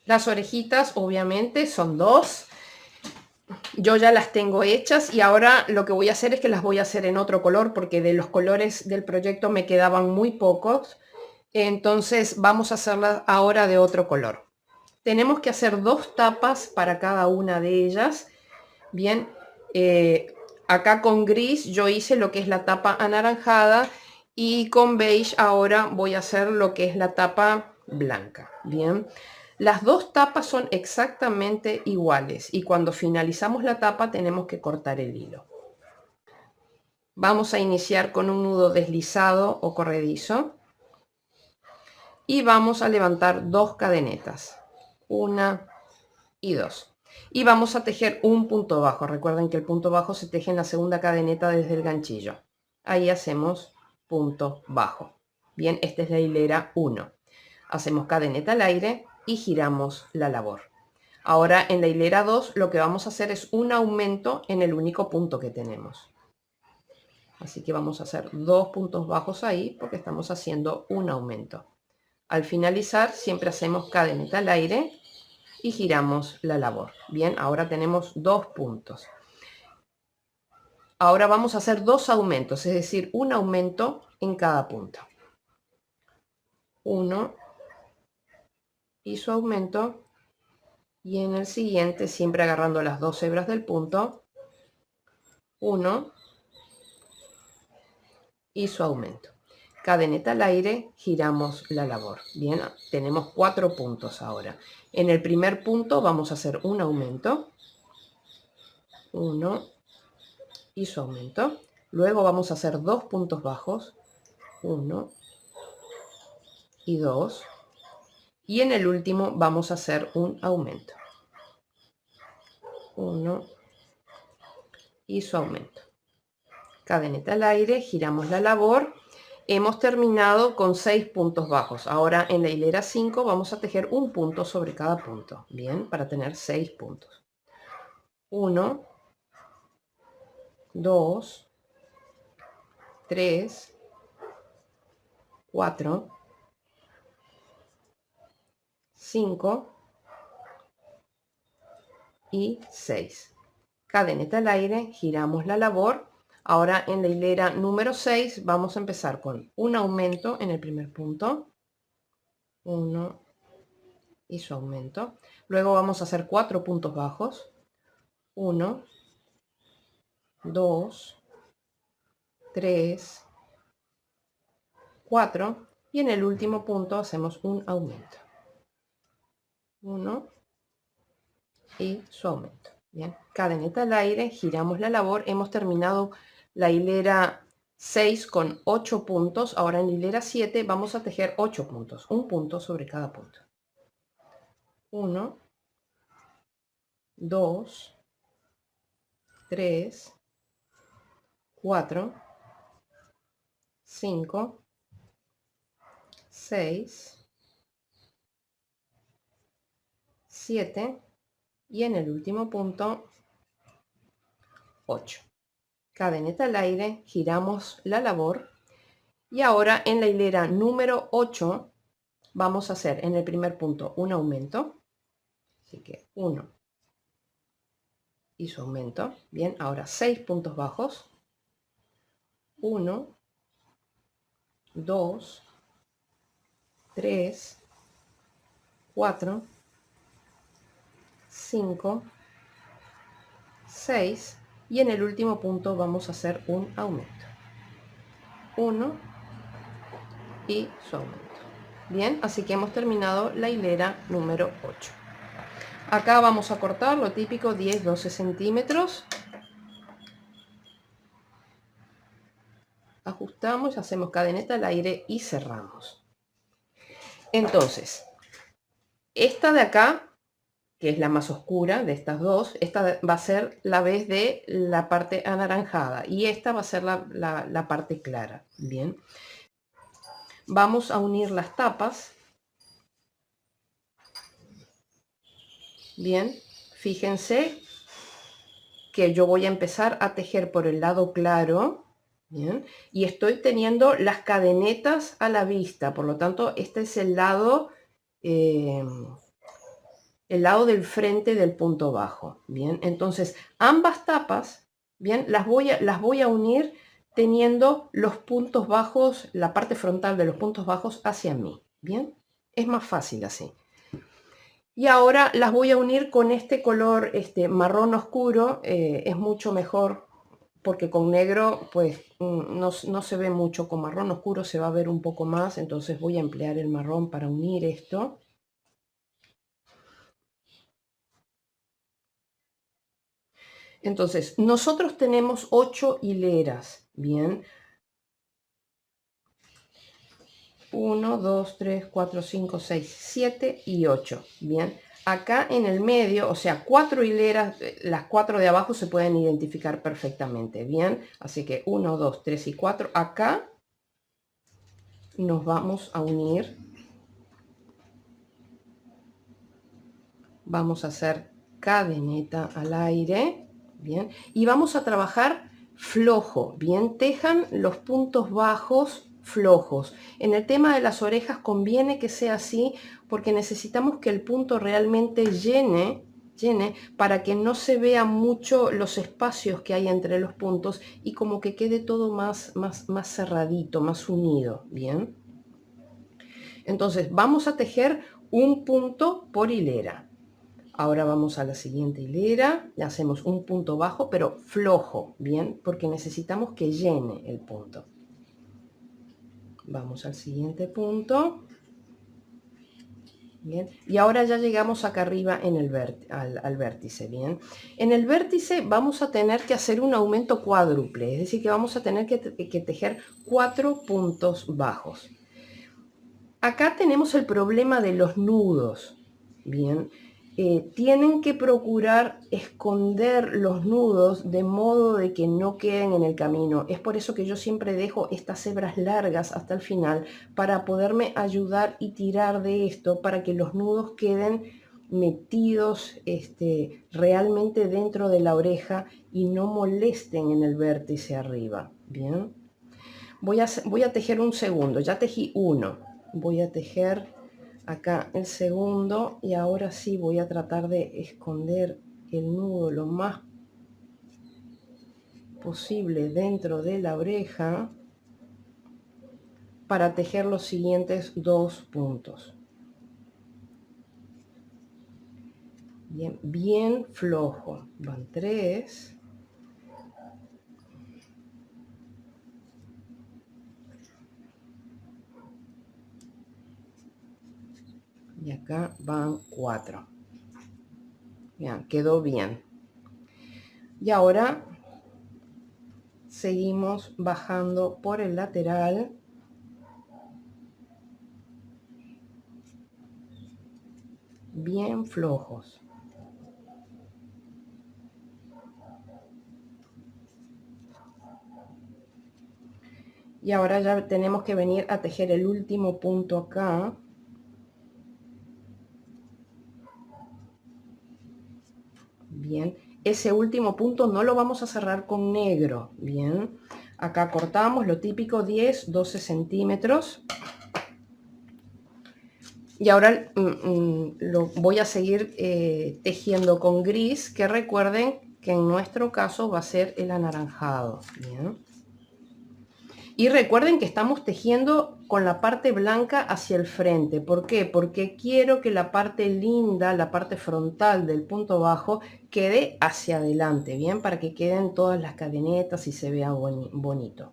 Las orejitas obviamente son dos. Yo ya las tengo hechas y ahora lo que voy a hacer es que las voy a hacer en otro color porque de los colores del proyecto me quedaban muy pocos. Entonces vamos a hacerlas ahora de otro color. Tenemos que hacer dos tapas para cada una de ellas. Bien, acá con gris yo hice lo que es la tapa anaranjada y con beige ahora voy a hacer lo que es la tapa blanca. Bien, las dos tapas son exactamente iguales y cuando finalizamos la tapa tenemos que cortar el hilo. Vamos a iniciar con un nudo deslizado o corredizo y vamos a levantar dos cadenetas, una y dos. Y vamos a tejer un punto bajo. Recuerden que el punto bajo se teje en la segunda cadeneta desde el ganchillo. Ahí hacemos punto bajo. Bien, esta es la hilera 1. Hacemos cadeneta al aire y giramos la labor. Ahora en la hilera 2 lo que vamos a hacer es un aumento en el único punto que tenemos. Así que vamos a hacer dos puntos bajos ahí porque estamos haciendo un aumento. Al finalizar siempre hacemos cadeneta al aire y giramos la labor. Bien, ahora tenemos dos puntos. Ahora vamos a hacer dos aumentos, es decir, un aumento en cada punto. Uno y su aumento, y en el siguiente, siempre agarrando las dos hebras del punto, uno y su aumento. Cadeneta al aire, giramos la labor. Bien, tenemos 4 puntos ahora. En el primer punto vamos a hacer un aumento, uno y su aumento. Luego vamos a hacer dos puntos bajos, uno y dos. Y en el último vamos a hacer un aumento, uno y su aumento. Cadeneta al aire, giramos la labor. Hemos terminado con 6 puntos bajos. Ahora en la hilera 5 vamos a tejer un punto sobre cada punto. Bien, para tener 6 puntos. 1, 2, 3, 4, 5 y 6. Cadeneta al aire, giramos la labor. Ahora en la hilera número 6 vamos a empezar con un aumento en el primer punto, 1 y su aumento. Luego vamos a hacer 4 puntos bajos, 1, 2, 3, 4 y en el último punto hacemos un aumento, 1 y su aumento. Bien, cadeneta al aire, giramos la labor. Hemos terminado la hilera 6 con 8 puntos. Ahora en la hilera 7 vamos a tejer 8 puntos, un punto sobre cada punto. 1, 2, 3, 4, 5, 6, 7 y en el último punto 8. Cadeneta al aire, giramos la labor y ahora en la hilera número 8 vamos a hacer en el primer punto un aumento, así que 1 y su aumento. Bien, ahora 6 puntos bajos, 1, 2, 3, 4, 5, 6 y en el último punto vamos a hacer un aumento, 1 y su aumento. Bien, así que hemos terminado la hilera número 8. Acá vamos a cortar lo típico, 10-12 centímetros. Ajustamos, hacemos cadeneta al aire y cerramos. Entonces, esta de acá, que es la más oscura de estas dos, esta va a ser la vez de la parte anaranjada y esta va a ser la parte clara. Bien, vamos a unir las tapas. Bien, fíjense que yo voy a empezar a tejer por el lado claro. Bien, y estoy teniendo las cadenetas a la vista, por lo tanto este es el lado el lado del frente del punto bajo, bien. Entonces, ambas tapas, bien, las voy a unir teniendo los puntos bajos, la parte frontal de los puntos bajos hacia mí, bien. Es más fácil así. Y ahora las voy a unir con este color marrón oscuro, es mucho mejor porque con negro pues no se ve mucho, con marrón oscuro se va a ver un poco más, entonces voy a emplear el marrón para unir esto. Entonces, nosotros tenemos 8 hileras, ¿bien? 1, 2, 3, 4, 5, 6, 7 y 8, ¿bien? Acá en el medio, o sea, 4 hileras, las 4 de abajo se pueden identificar perfectamente, ¿bien? Así que 1, 2, 3 y 4. Acá nos vamos a unir. Vamos a hacer cadeneta al aire, ¿bien? Y vamos a trabajar flojo, ¿bien? Tejan los puntos bajos flojos. En el tema de las orejas conviene que sea así porque necesitamos que el punto realmente llene para que no se vea mucho los espacios que hay entre los puntos y como que quede todo más cerradito, más unido, ¿bien? Entonces vamos a tejer un punto por hilera. Ahora vamos a la siguiente hilera, le hacemos un punto bajo, pero flojo, ¿bien? Porque necesitamos que llene el punto. Vamos al siguiente punto. Bien, y ahora ya llegamos acá arriba en el al vértice, ¿bien? En el vértice vamos a tener que hacer un aumento cuádruple, es decir, que vamos a tener que tejer 4 puntos bajos. Acá tenemos el problema de los nudos, ¿bien? Tienen que procurar esconder los nudos de modo de que no queden en el camino. Es por eso que yo siempre dejo estas hebras largas hasta el final para poderme ayudar y tirar de esto para que los nudos queden metidos realmente dentro de la oreja y no molesten en el vértice arriba, ¿bien? Voy a tejer un segundo, ya tejí uno, voy a tejer acá el segundo y ahora sí voy a tratar de esconder el nudo lo más posible dentro de la oreja para tejer los siguientes 2 puntos. Bien, bien flojo, van 3. Y acá van 4. Bien, quedó bien. Y ahora seguimos bajando por el lateral. Bien flojos. Y ahora ya tenemos que venir a tejer el último punto acá. Bien, ese último punto no lo vamos a cerrar con negro. Bien, acá cortamos lo típico 10, 12 centímetros. Y ahora lo voy a seguir tejiendo con gris, que recuerden que en nuestro caso va a ser el anaranjado. Bien. Y recuerden que estamos tejiendo con la parte blanca hacia el frente. ¿Por qué? Porque quiero que la parte linda, la parte frontal del punto bajo, quede hacia adelante, ¿bien? Para que queden todas las cadenetas y se vea bonito.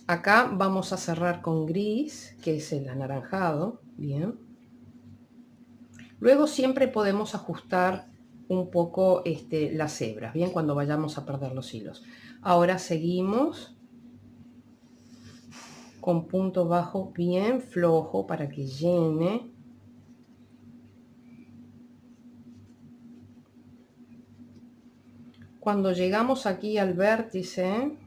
Acá vamos a cerrar con gris, que es el anaranjado, ¿bien? Luego siempre podemos ajustar un poco las hebras, ¿bien? Cuando vayamos a perder los hilos. Ahora seguimos con punto bajo bien flojo para que llene. Cuando llegamos aquí al vértice,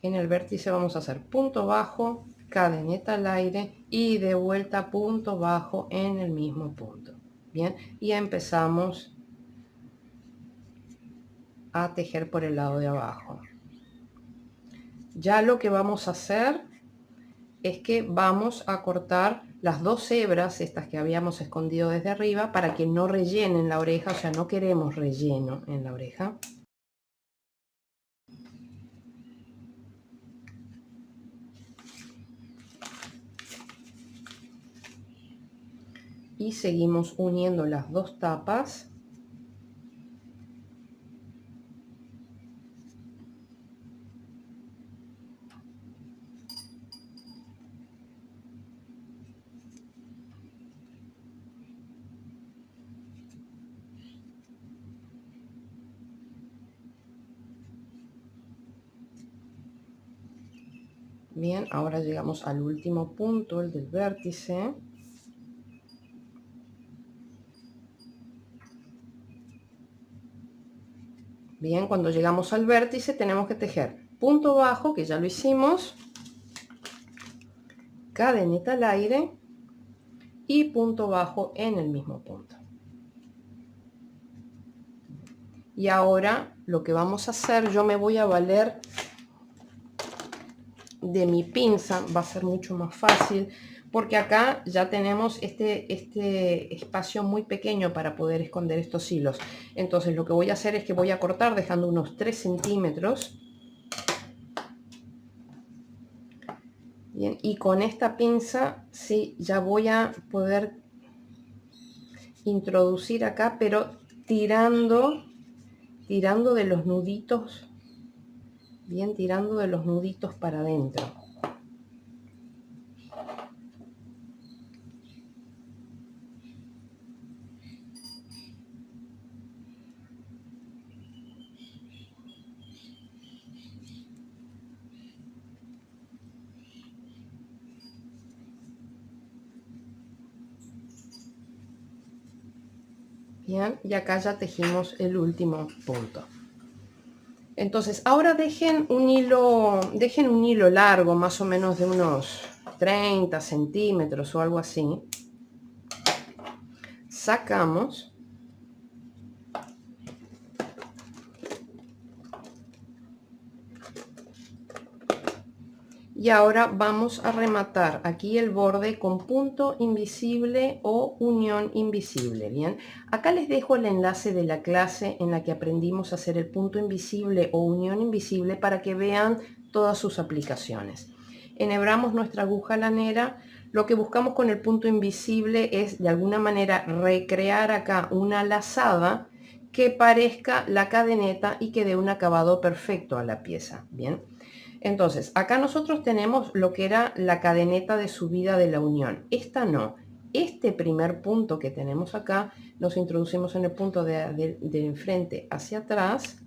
en el vértice vamos a hacer punto bajo, cadeneta al aire y de vuelta punto bajo en el mismo punto. Bien, y empezamos a tejer por el lado de abajo. Ya lo que vamos a hacer es que vamos a cortar las dos hebras, estas que habíamos escondido desde arriba, para que no rellenen la oreja, o sea, no queremos relleno en la oreja. Y seguimos uniendo las dos tapas. Bien, ahora llegamos al último punto, el del vértice. Bien, cuando llegamos al vértice tenemos que tejer punto bajo, que ya lo hicimos, cadeneta al aire y punto bajo en el mismo punto. Y ahora lo que vamos a hacer, yo me voy a valer de mi pinza, va a ser mucho más fácil, porque acá ya tenemos este espacio muy pequeño para poder esconder estos hilos. Entonces lo que voy a hacer es que voy a cortar dejando unos 3 centímetros. Bien, y con esta pinza sí ya voy a poder introducir acá, pero tirando de los nuditos, bien, tirando de los nuditos para adentro. Bien, y acá ya tejimos el último punto. Entonces ahora dejen un hilo largo, más o menos de unos 30 centímetros o algo así. Sacamos y ahora vamos a rematar aquí el borde con punto invisible o unión invisible. Bien, acá les dejo el enlace de la clase en la que aprendimos a hacer el punto invisible o unión invisible para que vean todas sus aplicaciones. Enhebramos nuestra aguja lanera. Lo que buscamos con el punto invisible es de alguna manera recrear acá una lazada que parezca la cadeneta y que dé un acabado perfecto a la pieza. Bien, entonces acá nosotros tenemos lo que era la cadeneta de subida de la unión. Esta no. Este primer punto que tenemos acá, nos introducimos en el punto de enfrente hacia atrás.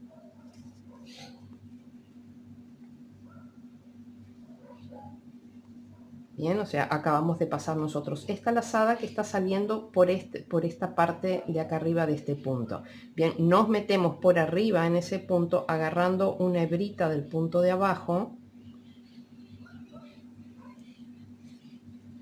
Bien, o sea, acabamos de pasar nosotros esta lazada que está saliendo por esta parte de acá arriba de este punto. Bien, nos metemos por arriba en ese punto agarrando una hebrita del punto de abajo.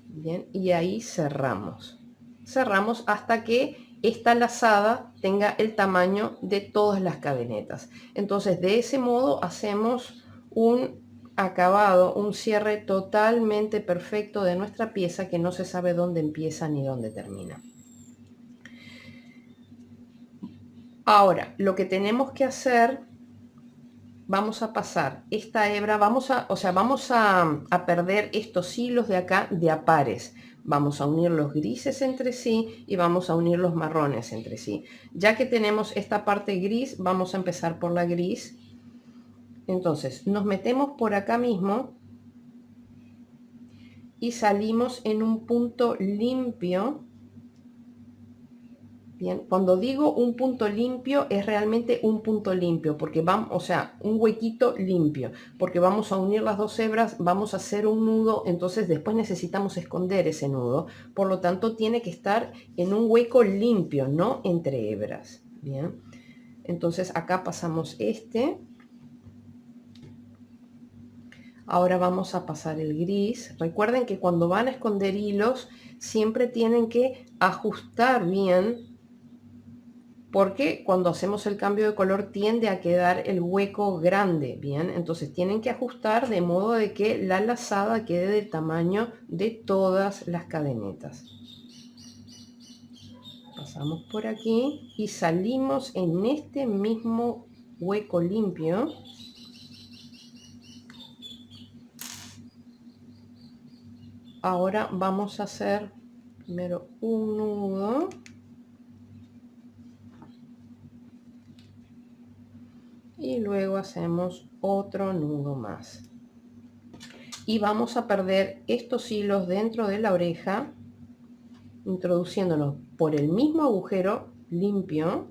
Bien, y ahí cerramos. Cerramos hasta que esta lazada tenga el tamaño de todas las cadenetas. Entonces, de ese modo hacemos un acabado, un cierre totalmente perfecto de nuestra pieza que no se sabe dónde empieza ni dónde termina. Ahora, lo que tenemos que hacer, vamos a pasar esta hebra, vamos a perder estos hilos de acá de a pares. Vamos a unir los grises entre sí y vamos a unir los marrones entre sí. Ya que tenemos esta parte gris, vamos a empezar por la gris. Entonces, nos metemos por acá mismo y salimos en un punto limpio. Bien, cuando digo un punto limpio es realmente un punto limpio, porque vamos, o sea, un huequito limpio, porque vamos a unir las dos hebras, vamos a hacer un nudo, entonces después necesitamos esconder ese nudo, por lo tanto tiene que estar en un hueco limpio, no entre hebras. Bien, entonces acá pasamos este. Ahora vamos a pasar el gris. Recuerden que cuando van a esconder hilos, siempre tienen que ajustar bien porque cuando hacemos el cambio de color tiende a quedar el hueco grande, bien, entonces tienen que ajustar de modo de que la lazada quede del tamaño de todas las cadenetas. Pasamos por aquí y salimos en este mismo hueco limpio. Ahora vamos a hacer primero un nudo y luego hacemos otro nudo más, y vamos a perder estos hilos dentro de la oreja introduciéndolos por el mismo agujero limpio.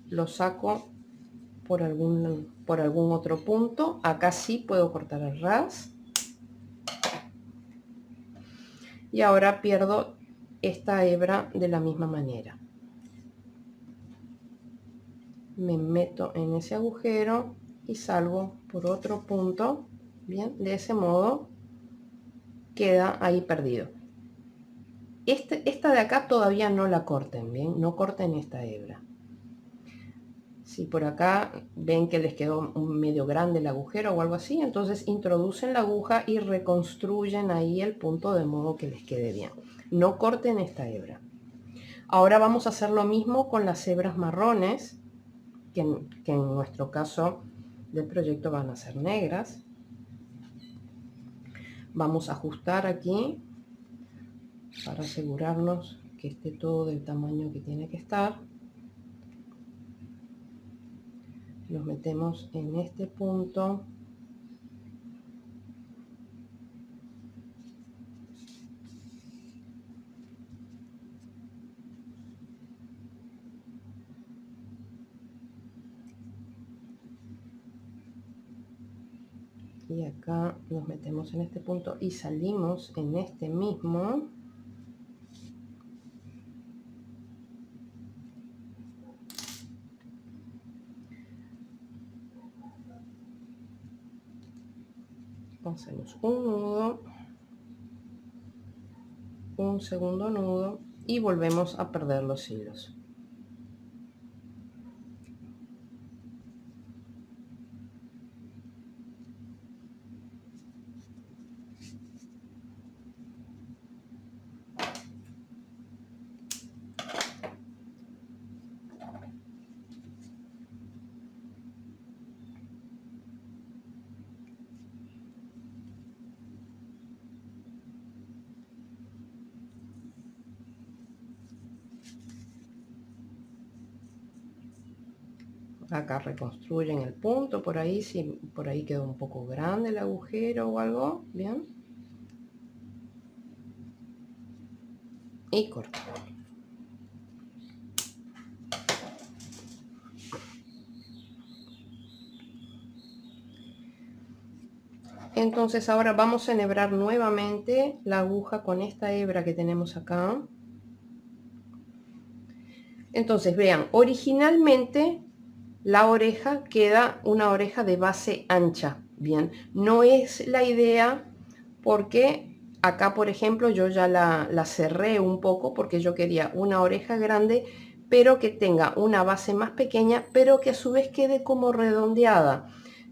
Lo saco por algún otro punto. Acá sí puedo cortar el ras. Y ahora pierdo esta hebra de la misma manera. Me meto en ese agujero y salgo por otro punto. Bien, de ese modo queda ahí perdido. Esta de acá todavía no la corten, bien, no corten esta hebra. Si por acá ven que les quedó medio grande el agujero o algo así, entonces introducen la aguja y reconstruyen ahí el punto de modo que les quede bien. No corten esta hebra. Ahora vamos a hacer lo mismo con las hebras marrones, que en nuestro caso del proyecto van a ser negras. Vamos a ajustar aquí para asegurarnos que esté todo del tamaño que tiene que estar. Nos metemos en este punto y acá nos metemos en este punto y salimos en este mismo. Hacemos un nudo, un segundo nudo y volvemos a perder los hilos. Acá reconstruyen el punto por ahí, si por ahí quedó un poco grande el agujero o algo, bien. Y corto. Entonces ahora vamos a enhebrar nuevamente la aguja con esta hebra que tenemos acá. Entonces vean, originalmente la oreja queda una oreja de base ancha, bien, no es la idea porque acá por ejemplo yo ya la cerré un poco porque yo quería una oreja grande pero que tenga una base más pequeña pero que a su vez quede como redondeada.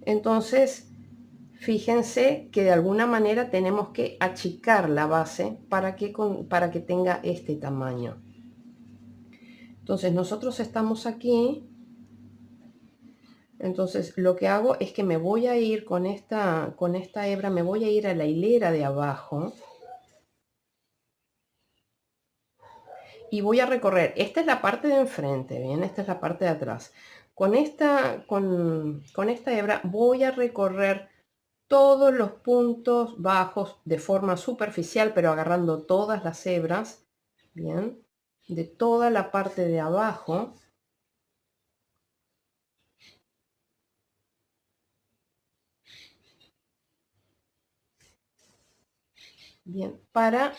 Entonces fíjense que de alguna manera tenemos que achicar la base para que tenga este tamaño. Entonces nosotros estamos aquí. Entonces lo que hago es que me voy a ir con esta hebra, me voy a ir a la hilera de abajo y voy a recorrer. Esta es la parte de enfrente, bien, esta es la parte de atrás. Con esta hebra voy a recorrer todos los puntos bajos de forma superficial, pero agarrando todas las hebras, bien, de toda la parte de abajo. Bien, para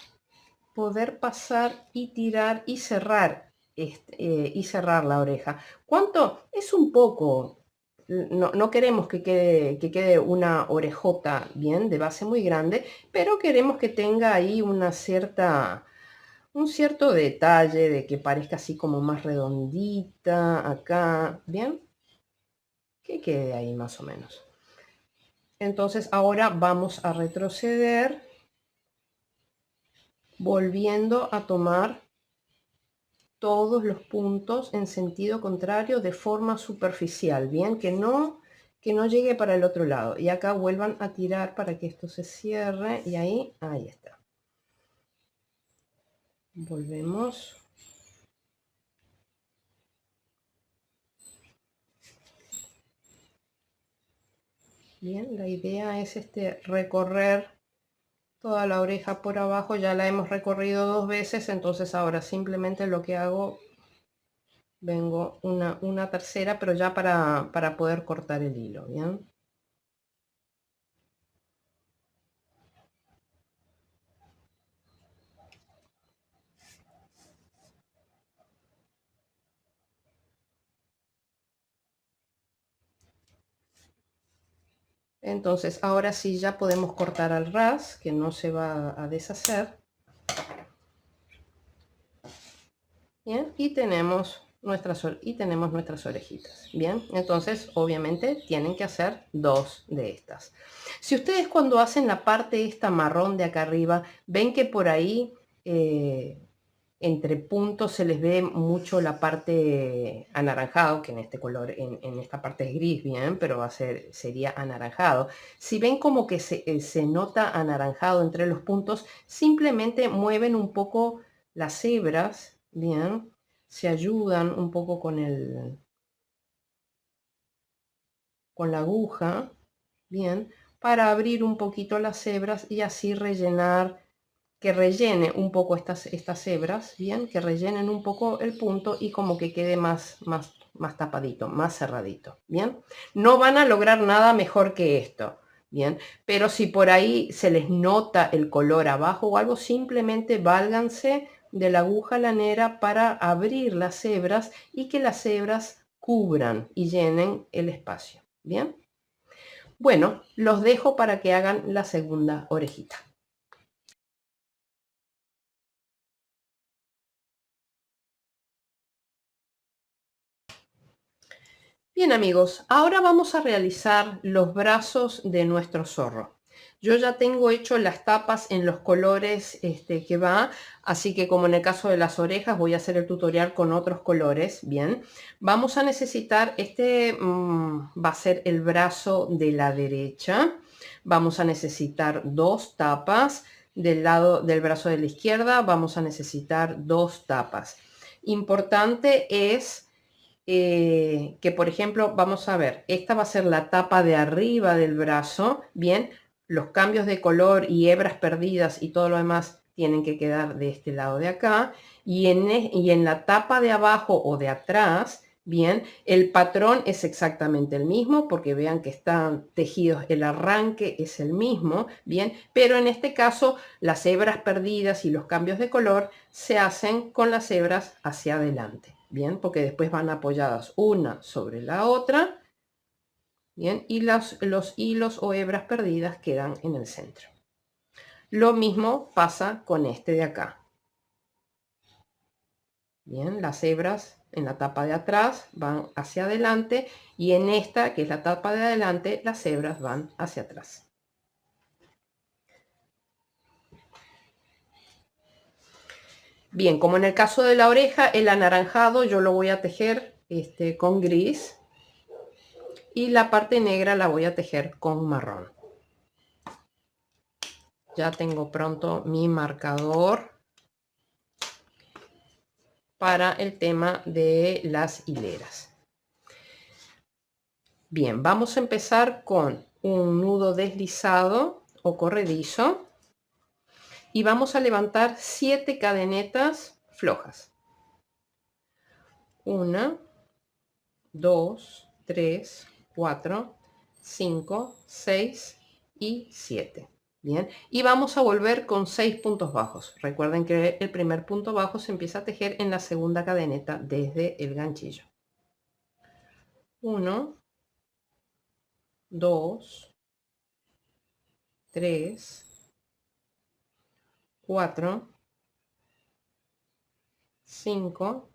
poder pasar y tirar y cerrar la oreja. ¿Cuánto? Es un poco. No queremos que quede una orejota bien de base muy grande, pero queremos que tenga ahí una cierta un cierto detalle de que parezca así como más redondita acá, ¿bien? Que quede ahí más o menos. Entonces ahora vamos a retroceder, volviendo a tomar todos los puntos en sentido contrario de forma superficial, bien, que no llegue para el otro lado. Y acá vuelvan a tirar para que esto se cierre y ahí está. Volvemos. Bien, la idea es recorrer toda la oreja por abajo. Ya la hemos recorrido 2 veces, entonces ahora simplemente lo que hago, vengo una tercera, pero ya para poder cortar el hilo, bien. Entonces ahora sí ya podemos cortar al ras, que no se va a deshacer. Bien, y tenemos nuestras orejitas. Bien, entonces obviamente tienen que hacer 2 de estas. Si ustedes cuando hacen la parte esta marrón de acá arriba, ven que por ahí entre puntos se les ve mucho la parte anaranjado, que en este color, en esta parte es gris, bien, pero sería anaranjado. Si ven como que se nota anaranjado entre los puntos, simplemente mueven un poco las hebras, bien, se ayudan un poco con con la aguja, bien, para abrir un poquito las hebras y así rellenar, que rellene un poco estas hebras, bien, que rellenen un poco el punto y como que quede más tapadito, más cerradito, bien. No van a lograr nada mejor que esto, bien, pero si por ahí se les nota el color abajo o algo, simplemente válganse de la aguja lanera para abrir las hebras y que las hebras cubran y llenen el espacio, bien. Bueno, los dejo para que hagan la segunda orejita. Bien amigos, ahora vamos a realizar los brazos de nuestro zorro. Yo ya tengo hecho las tapas en los colores que va, así que como en el caso de las orejas voy a hacer el tutorial con otros colores. Bien, vamos a necesitar, va a ser el brazo de la derecha. Vamos a necesitar 2 tapas. Del lado del brazo de la izquierda vamos a necesitar 2 tapas. Importante es que por ejemplo, vamos a ver, esta va a ser la tapa de arriba del brazo, bien, los cambios de color y hebras perdidas y todo lo demás tienen que quedar de este lado de acá, y en la tapa de abajo o de atrás, bien, el patrón es exactamente el mismo, porque vean que están tejidos, el arranque es el mismo, bien, pero en este caso las hebras perdidas y los cambios de color se hacen con las hebras hacia adelante. Bien, porque después van apoyadas una sobre la otra, bien, y los hilos o hebras perdidas quedan en el centro. Lo mismo pasa con este de acá. Bien, las hebras en la tapa de atrás van hacia adelante y en esta, que es la tapa de adelante, las hebras van hacia atrás. Bien, como en el caso de la oreja, el anaranjado yo lo voy a tejer con gris y la parte negra la voy a tejer con marrón. Ya tengo pronto mi marcador para el tema de las hileras. Bien, vamos a empezar con un nudo deslizado o corredizo y vamos a levantar 7 cadenetas flojas. 1, 2, 3, 4, 5, 6 y 7. Bien, y vamos a volver con 6 puntos bajos. Recuerden que el primer punto bajo se empieza a tejer en la segunda cadeneta desde el ganchillo. 1, 2, 3, 4, 5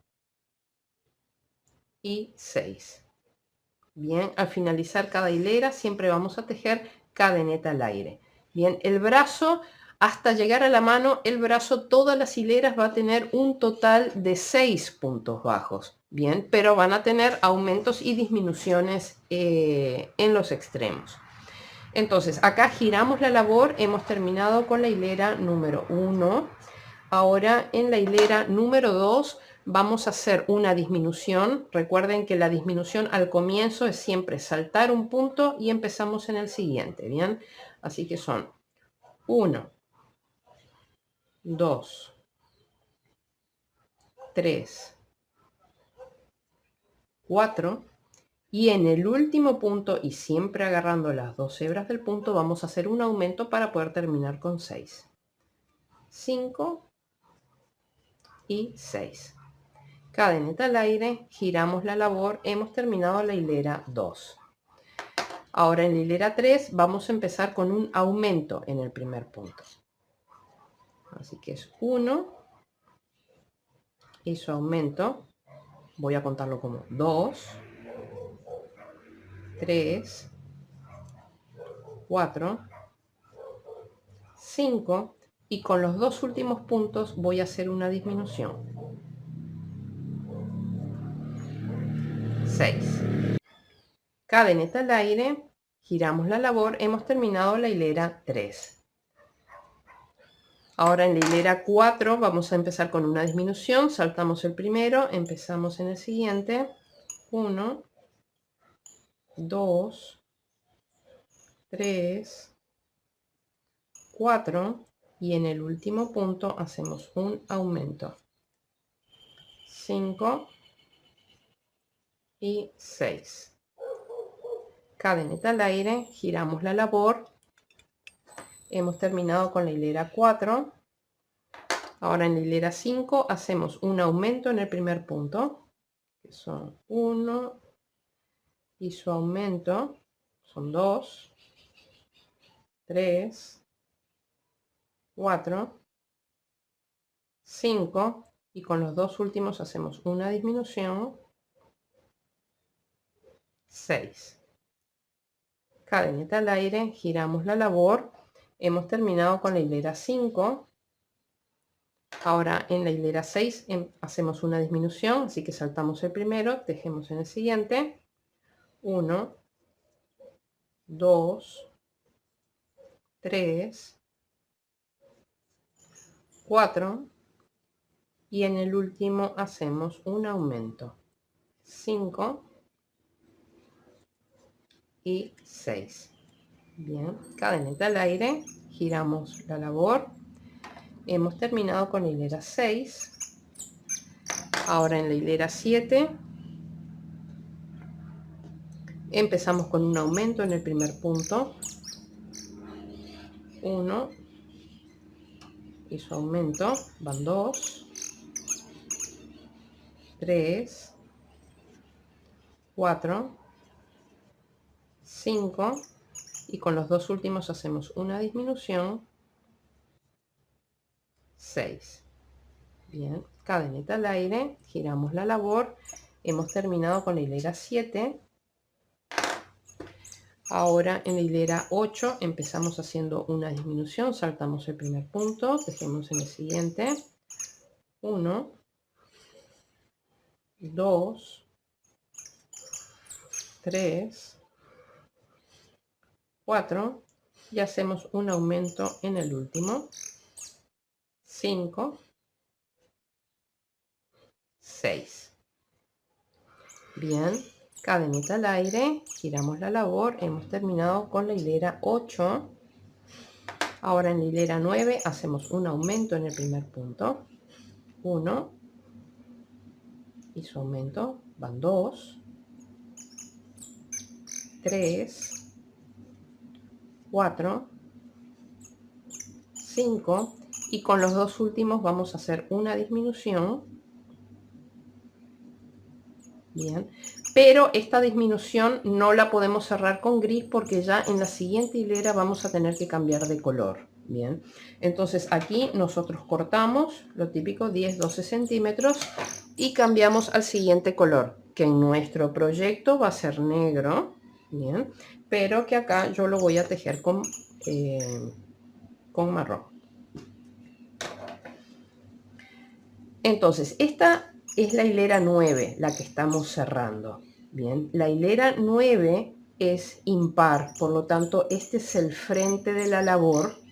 y 6. Bien, al finalizar cada hilera siempre vamos a tejer cadeneta al aire. Bien, el brazo, hasta llegar a la mano, el brazo, todas las hileras va a tener un total de 6 puntos bajos. Bien, pero van a tener aumentos y disminuciones en los extremos. Entonces, acá giramos la labor, hemos terminado con la hilera número 1. Ahora en la hilera número 2 vamos a hacer una disminución. Recuerden que la disminución al comienzo es siempre saltar un punto y empezamos en el siguiente, ¿bien? Así que son 1, 2, 3, 4 y en el último punto, y siempre agarrando las 2 hebras del punto, vamos a hacer un aumento para poder terminar con 6. 5 y 6. Cadeneta al aire, giramos la labor, hemos terminado la hilera 2. Ahora en la hilera 3 vamos a empezar con un aumento en el primer punto. Así que es 1 y su aumento, voy a contarlo como 2, 3, 4, 5 y con los dos últimos puntos voy a hacer una disminución. 6. Cadeneta al aire, giramos la labor, hemos terminado la hilera 3. Ahora en la hilera 4 vamos a empezar con una disminución, saltamos el primero, empezamos en el siguiente, 1, 2, 3, 4 y en el último punto hacemos un aumento, 5 y 6. Cadeneta al aire, giramos la labor, hemos terminado con la hilera 4. Ahora en la hilera 5 hacemos un aumento en el primer punto, que son 1 y su aumento son 2, 3, 4, 5 y con los dos últimos hacemos una disminución, 6. Cadeneta al aire, giramos la labor, hemos terminado con la hilera 5. Ahora en la hilera 6 hacemos una disminución, así que saltamos el primero, tejemos en el siguiente, 1, 2, 3, 4 y en el último hacemos un aumento, 5 y 6. Bien, cadeneta al aire, giramos la labor, hemos terminado con la hilera 6. Ahora en la hilera 7 empezamos con un aumento en el primer punto, 1 y su aumento van 2, 3, 4, 5 y con los dos últimos hacemos una disminución, 6. Bien, cadeneta al aire, giramos la labor, hemos terminado con la hilera 7. Ahora en la hilera 8 empezamos haciendo una disminución, saltamos el primer punto, tejemos en el siguiente, 1, 2, 3, 4 y hacemos un aumento en el último, 5, 6. Bien, cadeneta al aire, giramos la labor, hemos terminado con la hilera 8. Ahora en la hilera 9 hacemos un aumento en el primer punto, 1 y su aumento van 2, 3, 4, 5 y con los dos últimos vamos a hacer una disminución. Bien, pero esta disminución no la podemos cerrar con gris porque ya en la siguiente hilera vamos a tener que cambiar de color. Bien, entonces aquí nosotros cortamos lo típico 10-12 centímetros y cambiamos al siguiente color, que en nuestro proyecto va a ser negro, bien, pero que acá yo lo voy a tejer con marrón. Entonces esta es la hilera 9, la que estamos cerrando. Bien, la hilera 9 es impar, por lo tanto este es el frente de la labor.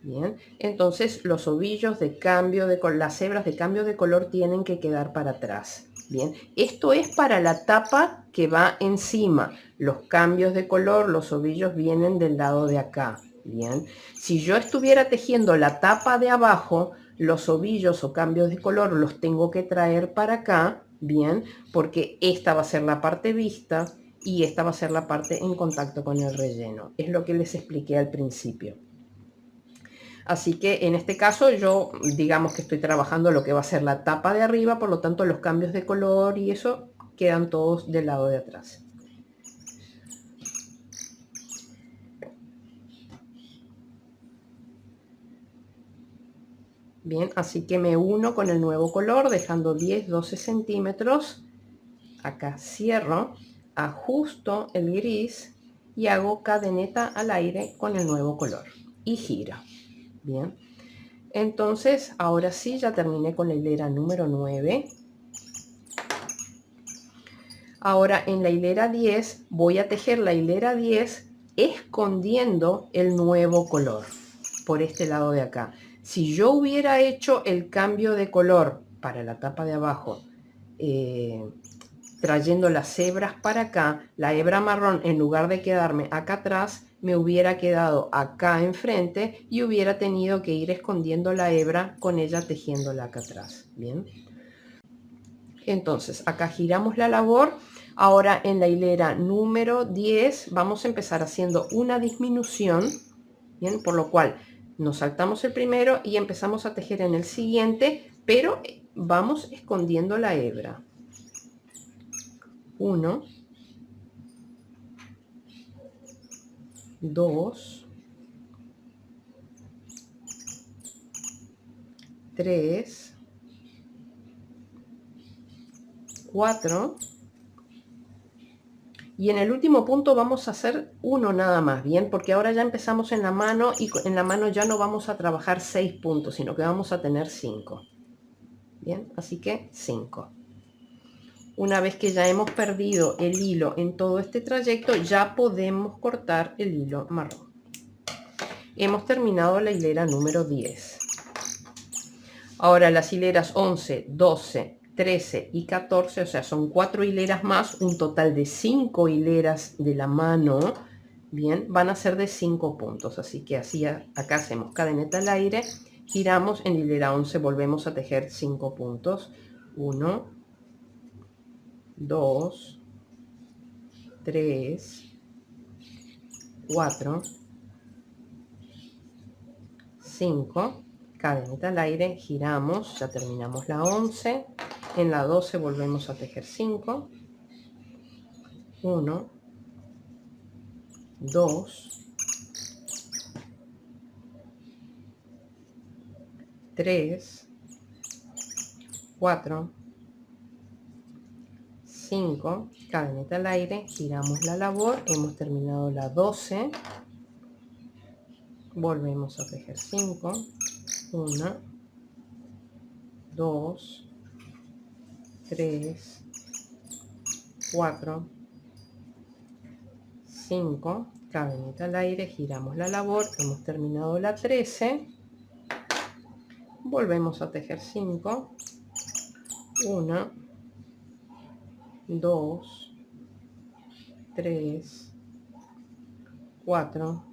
Bien, entonces los ovillos de cambio de color, las hebras de cambio de color tienen que quedar para atrás. Bien, esto es para la tapa que va encima. Los cambios de color, los ovillos vienen del lado de acá. Bien, si yo estuviera tejiendo la tapa de abajo, los ovillos o cambios de color los tengo que traer para acá. Bien, porque esta va a ser la parte vista y esta va a ser la parte en contacto con el relleno. Es lo que les expliqué al principio. Así que en este caso yo digamos que estoy trabajando lo que va a ser la tapa de arriba, por lo tanto los cambios de color y eso quedan todos del lado de atrás. Bien, así que me uno con el nuevo color dejando 10-12 centímetros. Acá cierro, ajusto el gris y hago cadeneta al aire con el nuevo color y giro. Bien, entonces ahora sí ya terminé con la hilera número 9. Ahora en la hilera 10 voy a tejer la hilera 10 escondiendo el nuevo color por este lado de acá. Si yo hubiera hecho el cambio de color para la tapa de abajo, trayendo las hebras para acá, la hebra marrón en lugar de quedarme acá atrás, me hubiera quedado acá enfrente y hubiera tenido que ir escondiendo la hebra con ella tejiéndola acá atrás. Bien. Entonces acá giramos la labor. Ahora en la hilera número 10 vamos a empezar haciendo una disminución, bien, por lo cual nos saltamos el primero y empezamos a tejer en el siguiente, pero vamos escondiendo la hebra. 1, 2, 3, 4. Y en el último punto vamos a hacer uno nada más, bien, porque ahora ya empezamos en la mano y en la mano ya no vamos a trabajar 6 puntos, sino que vamos a tener 5. Bien, así que 5. Una vez que ya hemos perdido el hilo en todo este trayecto, ya podemos cortar el hilo marrón. Hemos terminado la hilera número 10. Ahora las hileras 11, 12, 13 y 14, o sea, son 4 hileras más, un total de 5 hileras de la mano, bien, van a ser de 5 puntos. Así que así acá hacemos cadeneta al aire, giramos, en hilera 11 volvemos a tejer 5 puntos. 1, 2, 3, 4, 5, cadeneta al aire, giramos, ya terminamos la 11, en la 12 volvemos a tejer 5, 1, 2, 3, 4, 5, cadeneta al aire, giramos la labor, hemos terminado la 12, volvemos a tejer 5, 1, 2, 3, 4, 5, cadeneta al aire, giramos la labor, hemos terminado la 13, volvemos a tejer 5, 1, 2, 3, 4,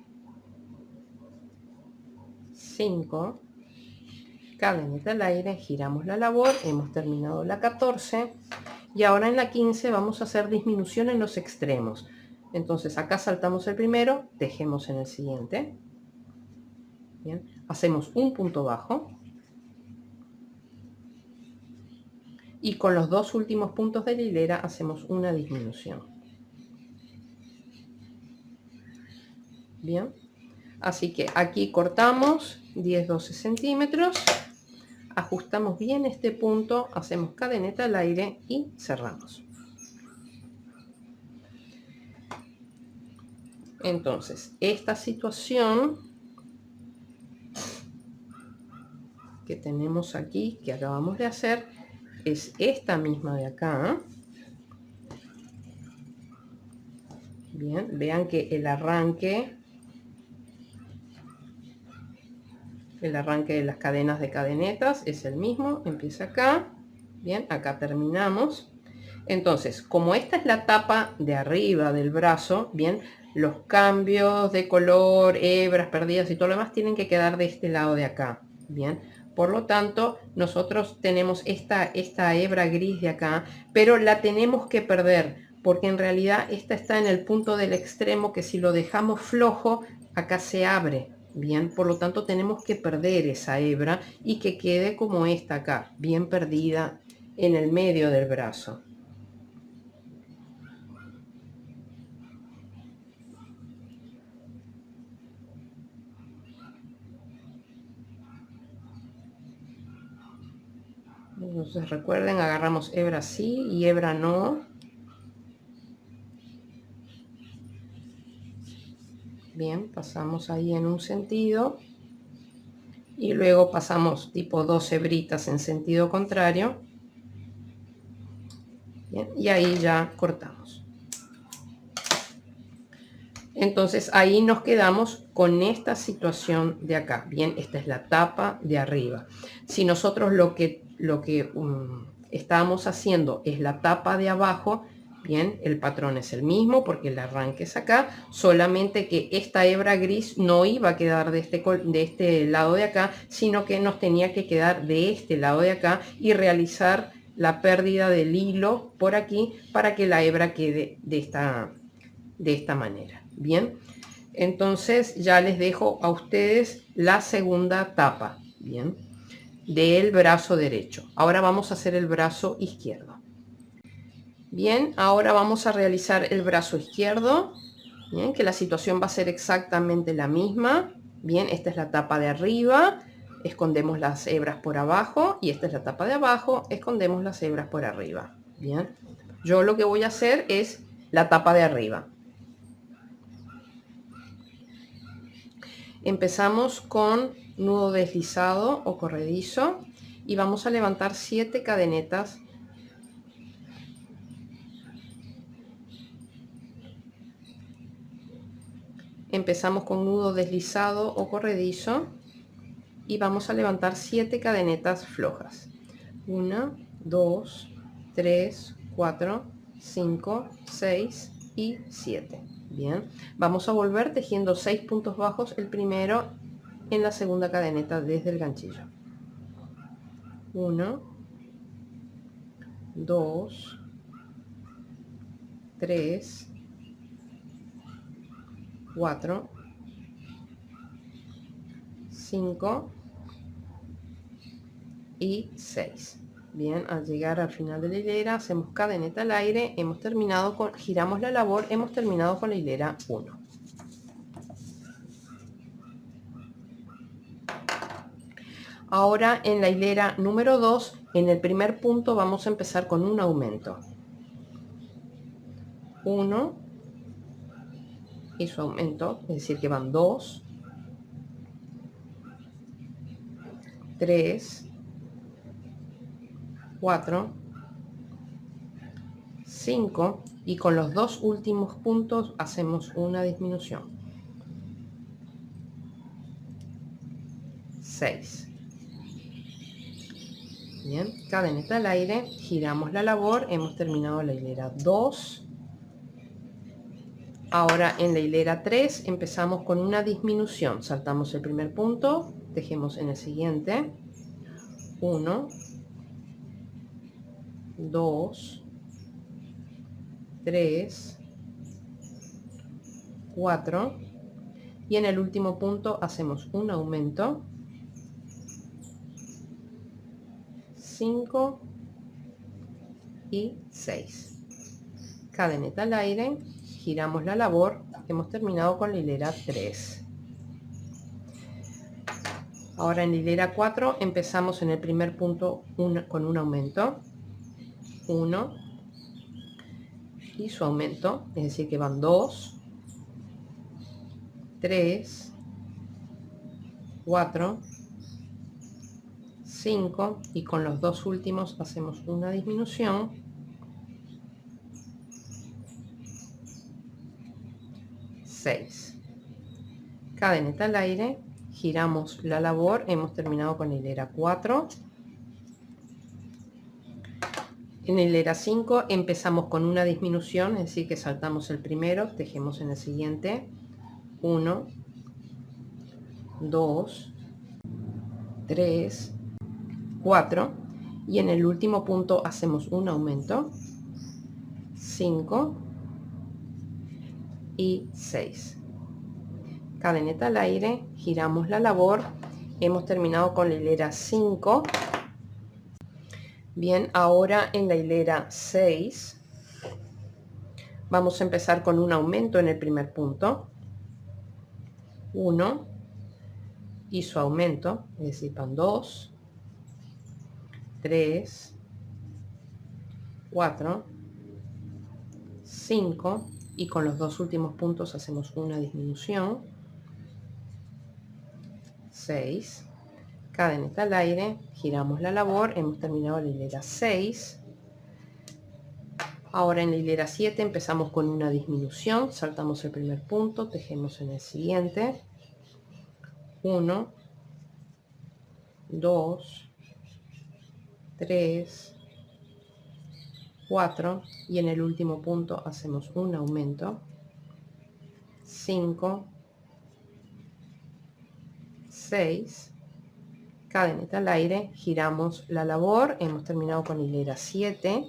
5, cadeneta al aire, giramos la labor, hemos terminado la 14 y ahora en la 15 vamos a hacer disminución en los extremos. Entonces acá saltamos el primero, tejemos en el siguiente. Bien, hacemos un punto bajo y con los dos últimos puntos de la hilera hacemos una disminución. Bien, Así que aquí cortamos 10-12 centímetros, ajustamos bien este punto, hacemos cadeneta al aire y cerramos. Entonces, esta situación que tenemos aquí, que acabamos de hacer, es esta misma de acá. Bien, vean que el arranque de las cadenas de cadenetas es el mismo, empieza acá. Bien, acá terminamos. Entonces, como esta es la tapa de arriba del brazo, bien, los cambios de color, hebras perdidas y todo lo demás tienen que quedar de este lado de acá. Bien, por lo tanto, nosotros tenemos esta hebra gris de acá, pero la tenemos que perder, porque en realidad esta está en el punto del extremo que si lo dejamos flojo, acá se abre. Bien, por lo tanto tenemos que perder esa hebra y que quede como esta acá, bien perdida en el medio del brazo. Entonces recuerden, agarramos hebra sí y hebra no. Bien, pasamos ahí en un sentido y luego pasamos tipo 2 hebritas en sentido contrario. Bien, y ahí ya cortamos. Entonces ahí nos quedamos con esta situación de acá. Bien, esta es la tapa de arriba. Si nosotros lo que estábamos haciendo es la tapa de abajo, bien, el patrón es el mismo porque el arranque es acá, solamente que esta hebra gris no iba a quedar de este lado de acá, sino que nos tenía que quedar de este lado de acá y realizar la pérdida del hilo por aquí para que la hebra quede de esta manera. Bien, entonces ya les dejo a ustedes la segunda tapa, bien, del brazo derecho. Ahora vamos a hacer el brazo izquierdo. Bien, ahora vamos a realizar el brazo izquierdo. Bien, que la situación va a ser exactamente la misma. Bien, esta es la tapa de arriba, escondemos las hebras por abajo, y esta es la tapa de abajo, escondemos las hebras por arriba. Bien, yo lo que voy a hacer es la tapa de arriba. Empezamos con nudo deslizado o corredizo y vamos a levantar 7 cadenetas. Empezamos con nudo deslizado o corredizo y vamos a levantar 7 cadenetas flojas. 1, 2, 3, 4, 5, 6 y 7. Bien, vamos a volver tejiendo 6 puntos bajos, el primero en la segunda cadeneta desde el ganchillo. 1, 2, 3, 4, 5 y 6. Bien, al llegar al final de la hilera hacemos cadeneta al aire, hemos terminado con, giramos la labor, hemos terminado con la hilera 1. Ahora en la hilera número 2, en el primer punto vamos a empezar con un aumento. 1 y su aumento, es decir que van 2, 3, 4, 5 y con los dos últimos puntos hacemos una disminución. 6. Bien, cadeneta al aire, giramos la labor, hemos terminado la hilera 2. Ahora en la hilera 3 empezamos con una disminución, saltamos el primer punto, tejemos en el siguiente. 1, 2, 3, 4 y en el último punto hacemos un aumento. 5 y 6. Cadeneta al aire, giramos la labor, hemos terminado con la hilera 3. Ahora en la hilera 4 empezamos en el primer punto con un aumento, 1 y su aumento, es decir que van 2, 3, 4, 5 y con los dos últimos hacemos una disminución, 6. Cadeneta al aire, giramos la labor, hemos terminado con hilera 4. En hilera 5 empezamos con una disminución, es decir que saltamos el primero, tejemos en el siguiente, 1, 2, 3, 4 y en el último punto hacemos un aumento, 5 y 6. Cadeneta al aire, giramos la labor, hemos terminado con la hilera 5. Bien, ahora en la hilera 6 vamos a empezar con un aumento en el primer punto, 1 y su aumento, es decir, van 2, 3, 4, 5 y con los dos últimos puntos hacemos una disminución, 6. Cadeneta al aire, giramos la labor, hemos terminado la hilera 6. Ahora en la hilera 7 empezamos con una disminución, saltamos el primer punto, tejemos en el siguiente, 1, 2, 3, 4 y en el último punto hacemos un aumento, 5, 6, cadeneta al aire, giramos la labor, hemos terminado con hilera 7.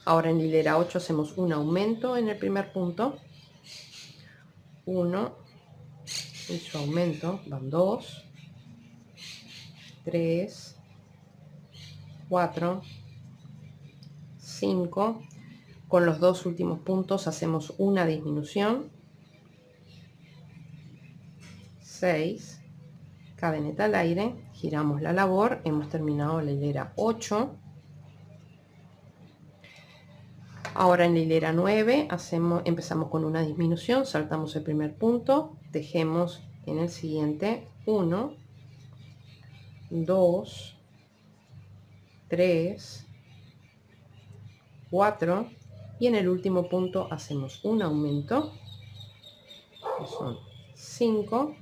Ahora en hilera 8 hacemos un aumento en el primer punto, 1 y su aumento, van 2, 3, 4, 5, con los dos últimos puntos hacemos una disminución, 6, cadeneta al aire, giramos la labor, hemos terminado la hilera 8. Ahora en la hilera 9 empezamos con una disminución, saltamos el primer punto, tejemos en el siguiente, 1, 2, 3, 4 y en el último punto hacemos un aumento, que son 5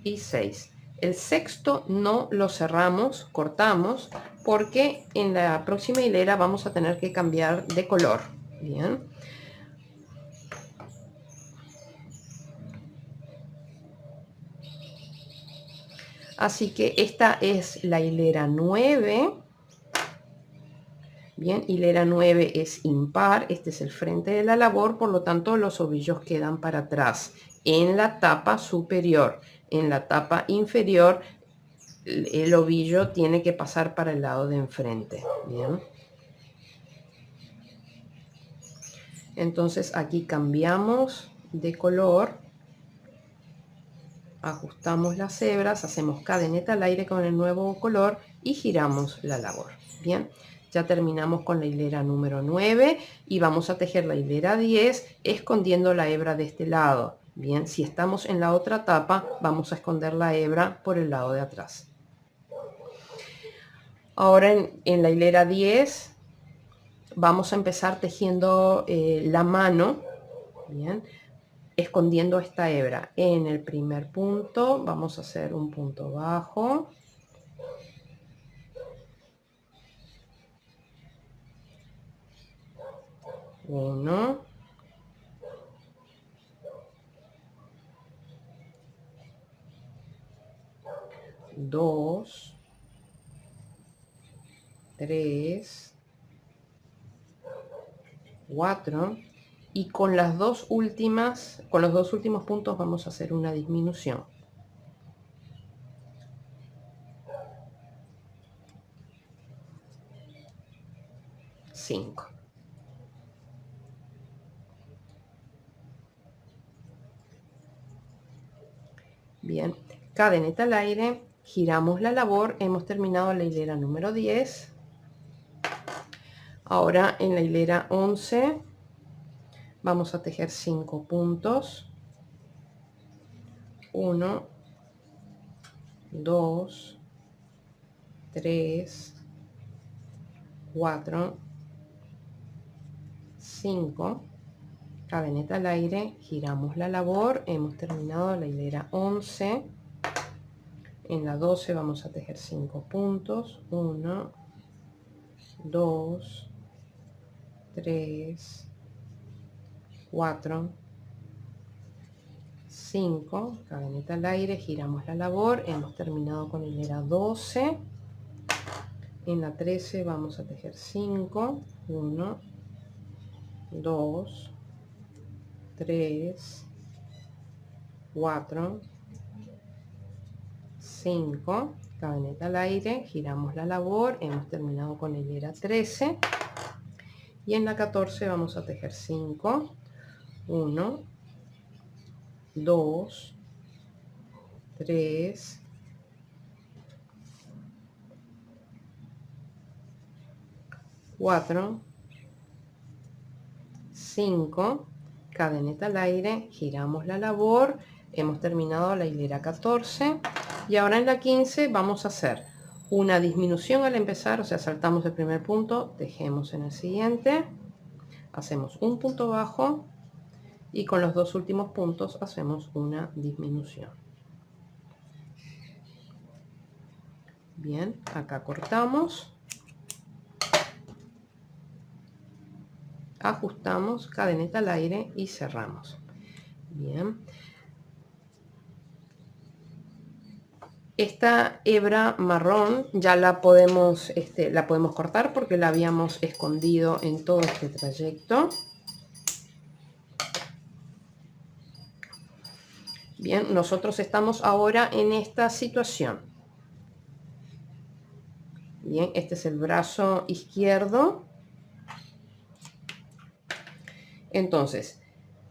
y 6. El sexto no lo cerramos, cortamos, porque en la próxima hilera vamos a tener que cambiar de color. Bien. Así que esta es la hilera 9. Bien, hilera 9 es impar, este es el frente de la labor, por lo tanto los ovillos quedan para atrás en la tapa superior. En la tapa inferior el ovillo tiene que pasar para el lado de enfrente. Bien. Entonces aquí cambiamos de color, ajustamos las hebras, hacemos cadeneta al aire con el nuevo color y giramos la labor. Bien, ya terminamos con la hilera número 9 y vamos a tejer la hilera 10 escondiendo la hebra de este lado. Bien, si estamos en la otra tapa vamos a esconder la hebra por el lado de atrás. Ahora en la hilera 10 vamos a empezar tejiendo la mano, bien, escondiendo esta hebra. En el primer punto vamos a hacer un punto bajo, uno, dos, tres, cuatro y con las dos últimas, con los dos últimos puntos vamos a hacer una disminución. 5. Bien, cadeneta al aire, giramos la labor, hemos terminado la hilera número 10. Ahora en la hilera 11 vamos a tejer 5 puntos. 1, 2, 3, 4, 5, cadeneta al aire, giramos la labor, hemos terminado la hilera 11. En la 12 vamos a tejer 5 puntos. 1, 2, 3, 4, 5, cadeneta al aire, giramos la labor, hemos terminado con hilera 12. En la 13 vamos a tejer 5. 1, 2, 3, 4, 5, cadeneta al aire, giramos la labor, hemos terminado con hilera 13. Y en la 14 vamos a tejer 5. 1, 2, 3, 4, 5, cadeneta al aire, giramos la labor, hemos terminado la hilera 14. Y ahora en la 15 vamos a hacer una disminución al empezar, o sea, saltamos el primer punto, tejemos en el siguiente, hacemos un punto bajo y con los dos últimos puntos hacemos una disminución. Bien, acá cortamos, ajustamos, cadeneta al aire y cerramos. Bien, esta hebra marrón ya la podemos cortar porque la habíamos escondido en todo este trayecto. Bien, nosotros estamos ahora en esta situación. Bien, este es el brazo izquierdo. Entonces,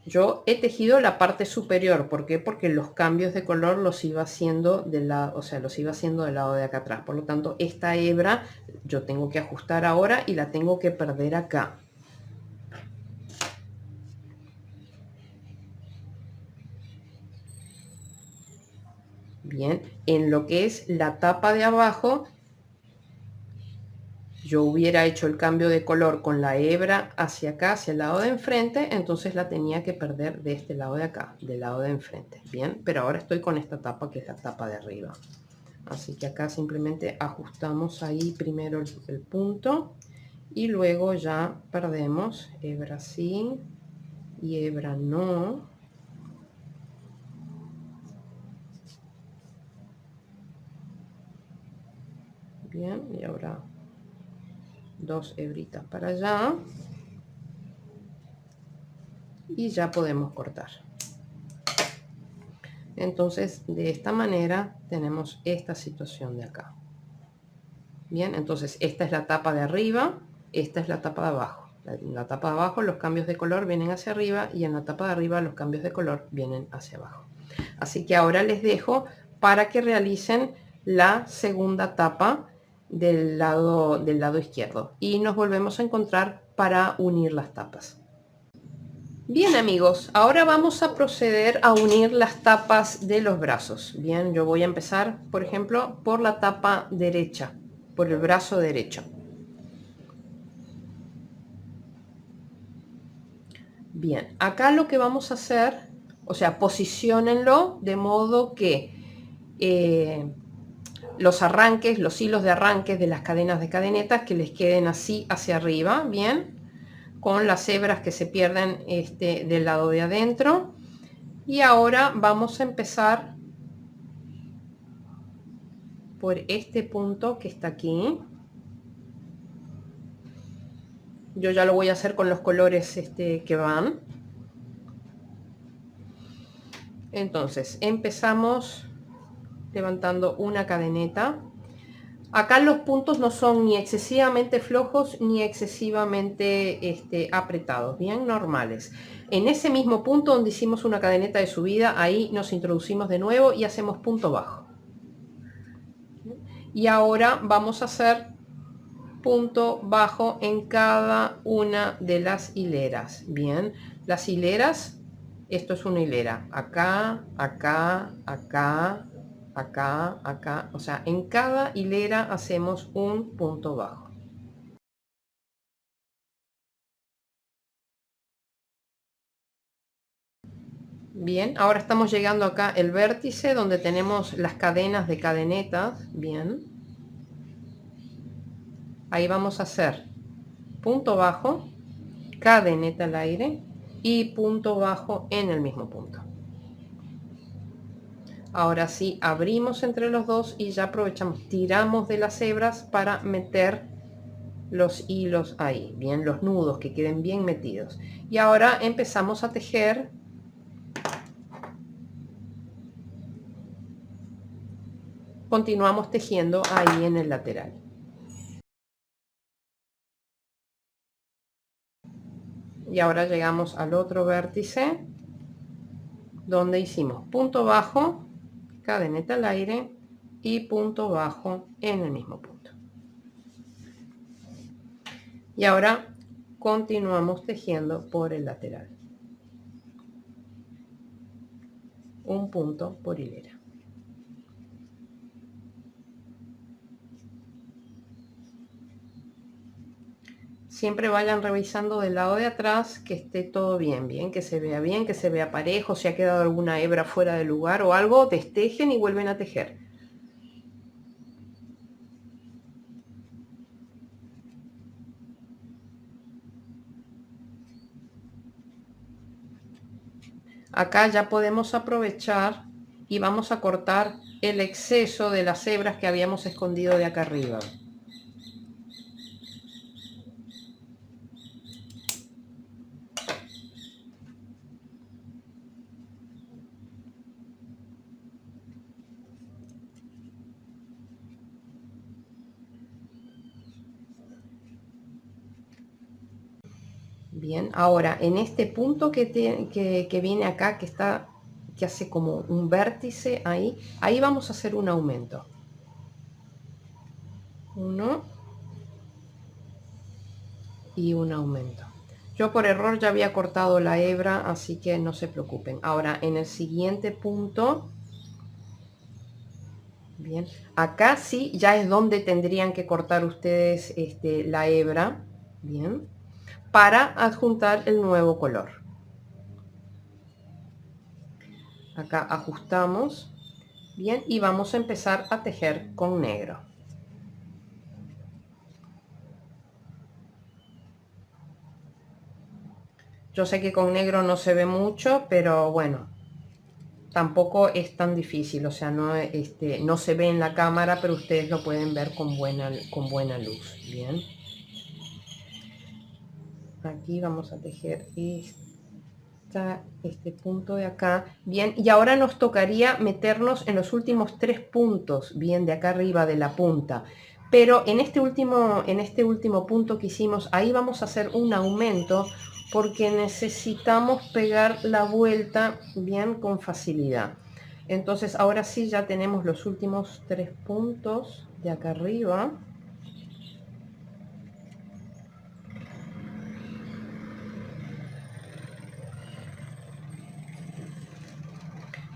yo he tejido la parte superior. ¿Por qué? Porque los cambios de color los iba haciendo del lado, o sea, los iba haciendo del lado de acá atrás. Por lo tanto, esta hebra yo tengo que ajustar ahora y la tengo que perder acá. Bien, en lo que es la tapa de abajo, yo hubiera hecho el cambio de color con la hebra hacia acá, hacia el lado de enfrente, entonces la tenía que perder de este lado de acá, del lado de enfrente. Bien, pero ahora estoy con esta tapa que es la tapa de arriba. Así que acá simplemente ajustamos ahí primero el punto y luego ya perdemos hebra sí y hebra no. Bien, y ahora dos hebritas para allá y ya podemos cortar. Entonces de esta manera tenemos esta situación de acá. Bien, entonces esta es la tapa de arriba, esta es la tapa de abajo. En la tapa de abajo los cambios de color vienen hacia arriba y en la tapa de arriba los cambios de color vienen hacia abajo. Así que ahora les dejo para que realicen la segunda tapa del lado izquierdo y nos volvemos a encontrar para unir las tapas. Bien amigos, ahora vamos a proceder a unir las tapas de los brazos. Bien, yo voy a empezar, por ejemplo, por la tapa derecha, por el brazo derecho. Bien, acá lo que vamos a hacer, o sea, posiciónenlo de modo que los arranques, los hilos de arranques de las cadenas de cadenetas que les queden así hacia arriba, bien, con las hebras que se pierden del lado de adentro. Y ahora vamos a empezar por este punto que está aquí. Yo ya lo voy a hacer con los colores que van. Entonces empezamos levantando una cadeneta, Acá los puntos no son ni excesivamente flojos ni excesivamente apretados, bien normales. En ese mismo punto donde hicimos una cadeneta de subida, ahí nos introducimos de nuevo y hacemos punto bajo. Y ahora vamos a hacer punto bajo en cada una de las hileras. Bien, las hileras, esto es una hilera, acá, acá, acá, acá, acá, o sea, en cada hilera hacemos un punto bajo. Bien, ahora estamos llegando acá el vértice donde tenemos las cadenas de cadenetas. Bien, ahí vamos a hacer punto bajo, cadeneta al aire y punto bajo en el mismo punto. Ahora sí, abrimos entre los dos y ya aprovechamos, tiramos de las hebras para meter los hilos ahí, bien, los nudos que queden bien metidos. Y ahora empezamos a tejer continuamos tejiendo ahí en el lateral. Y ahora llegamos al otro vértice donde hicimos punto bajo, cadeneta al aire y punto bajo en el mismo punto. Y ahora continuamos tejiendo por el lateral. Un punto por hilera. Siempre vayan revisando del lado de atrás que esté todo bien, que se vea parejo. Si ha quedado alguna hebra fuera de lugar o algo, destejen y vuelven a tejer. Acá ya podemos aprovechar y vamos a cortar el exceso de las hebras que habíamos escondido de acá arriba. Bien, ahora en este punto que viene acá, que hace como un vértice ahí vamos a hacer un aumento. Uno y un aumento. Yo por error ya había cortado la hebra, así que no se preocupen. Ahora en el siguiente punto, bien, acá sí ya es donde tendrían que cortar ustedes la hebra, bien, para adjuntar el nuevo color. Acá ajustamos, bien, y vamos a empezar a tejer con negro. Yo sé que con negro no se ve mucho, pero bueno, tampoco es tan difícil, o sea, no se ve en la cámara, pero ustedes lo pueden ver con buena luz, bien. Aquí vamos a tejer este punto de acá, bien, y ahora nos tocaría meternos en los últimos 3 puntos, bien, de acá arriba de la punta. Pero en este último punto que hicimos, ahí vamos a hacer un aumento porque necesitamos pegar la vuelta bien con facilidad. Entonces ahora sí ya tenemos los últimos 3 puntos de acá arriba.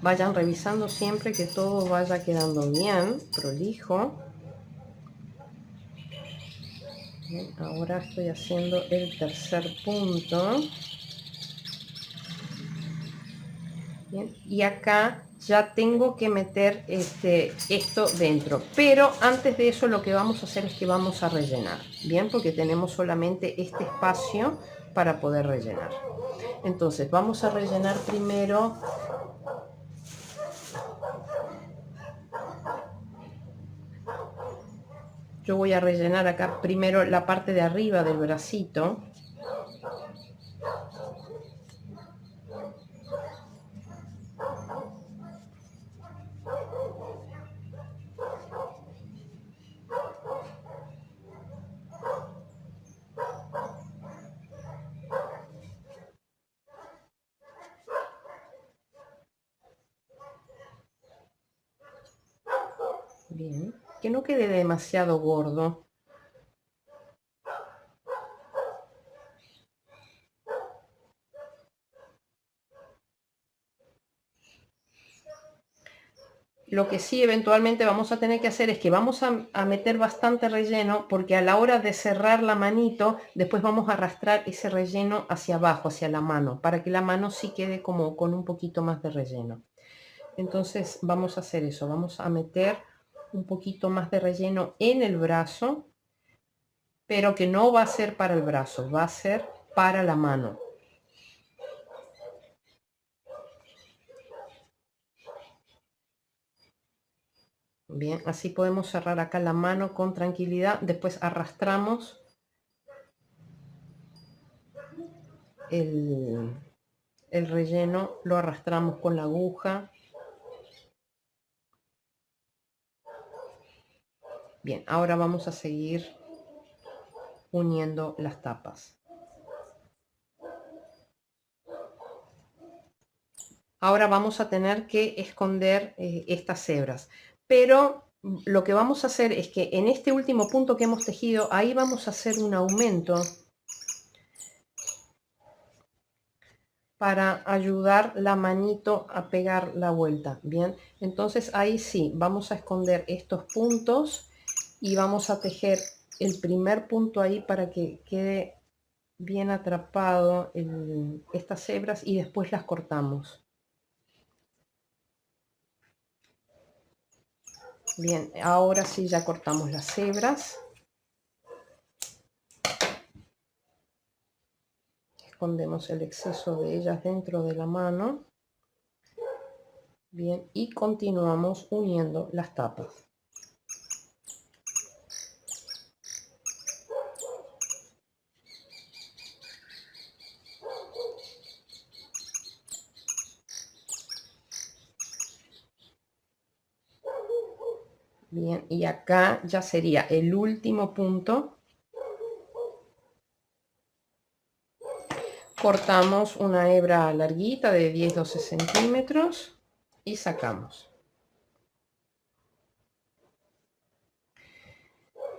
Vayan revisando siempre que todo vaya quedando bien, prolijo. Bien, ahora estoy haciendo el tercer punto. Bien, y acá ya tengo que meter esto dentro, pero antes de eso lo que vamos a hacer es que vamos a rellenar, bien, porque tenemos solamente este espacio para poder rellenar. Entonces vamos a rellenar primero yo voy a rellenar acá primero la parte de arriba del bracito. Bien, que no quede demasiado gordo. Lo que sí eventualmente vamos a tener que hacer es que vamos a meter bastante relleno, porque a la hora de cerrar la manito, después vamos a arrastrar ese relleno hacia abajo, hacia la mano, para que la mano sí quede como con un poquito más de relleno. Entonces vamos a hacer eso, vamos a meter un poquito más de relleno en el brazo, pero que no va a ser para el brazo, va a ser para la mano. Bien, así podemos cerrar acá la mano con tranquilidad. Después arrastramos el relleno, lo arrastramos con la aguja. Bien, ahora vamos a seguir uniendo las tapas. Ahora vamos a tener que esconder estas hebras, pero lo que vamos a hacer es que en este último punto que hemos tejido, ahí vamos a hacer un aumento para ayudar la manito a pegar la vuelta. Bien, entonces ahí sí, vamos a esconder estos puntos y vamos a tejer el primer punto ahí para que quede bien atrapado estas hebras, y después las cortamos. Bien, ahora sí ya cortamos las hebras. Escondemos el exceso de ellas dentro de la mano. Bien, y continuamos uniendo las tapas. Bien, y acá ya sería el último punto. Cortamos una hebra larguita de 10-12 centímetros y sacamos.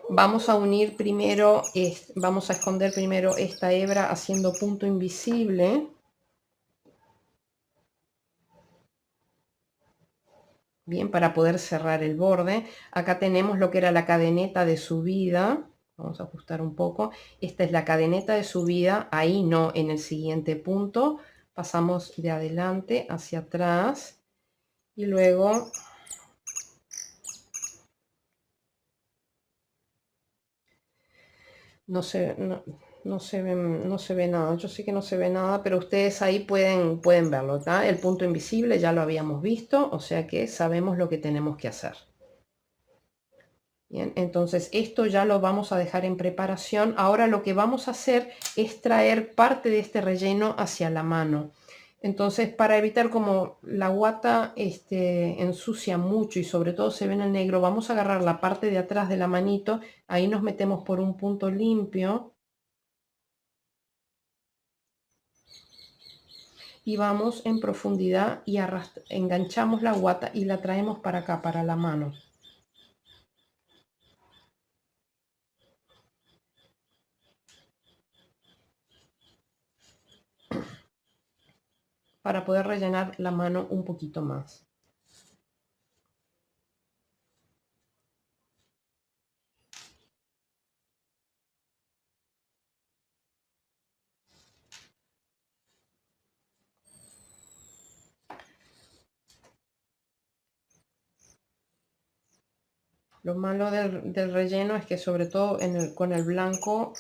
Vamos a unir primero, vamos a esconder primero esta hebra haciendo punto invisible. Bien, para poder cerrar el borde. Acá tenemos lo que era la cadeneta de subida. Vamos a ajustar un poco. Esta es la cadeneta de subida. Ahí no, en el siguiente punto. Pasamos de adelante hacia atrás. Y luego no se ve nada. Yo sé que no se ve nada, pero ustedes ahí pueden verlo, ¿tá? El punto invisible ya lo habíamos visto, o sea que sabemos lo que tenemos que hacer. Bien, entonces esto ya lo vamos a dejar en preparación. Ahora lo que vamos a hacer es traer parte de este relleno hacia la mano. Entonces, para evitar como la guata ensucia mucho y sobre todo se ve en el negro, vamos a agarrar la parte de atrás de la manito. Ahí nos metemos por un punto limpio y vamos en profundidad y enganchamos la guata y la traemos para acá, para la mano. Para poder rellenar la mano un poquito más. Lo malo del relleno es que sobre todo con el blanco,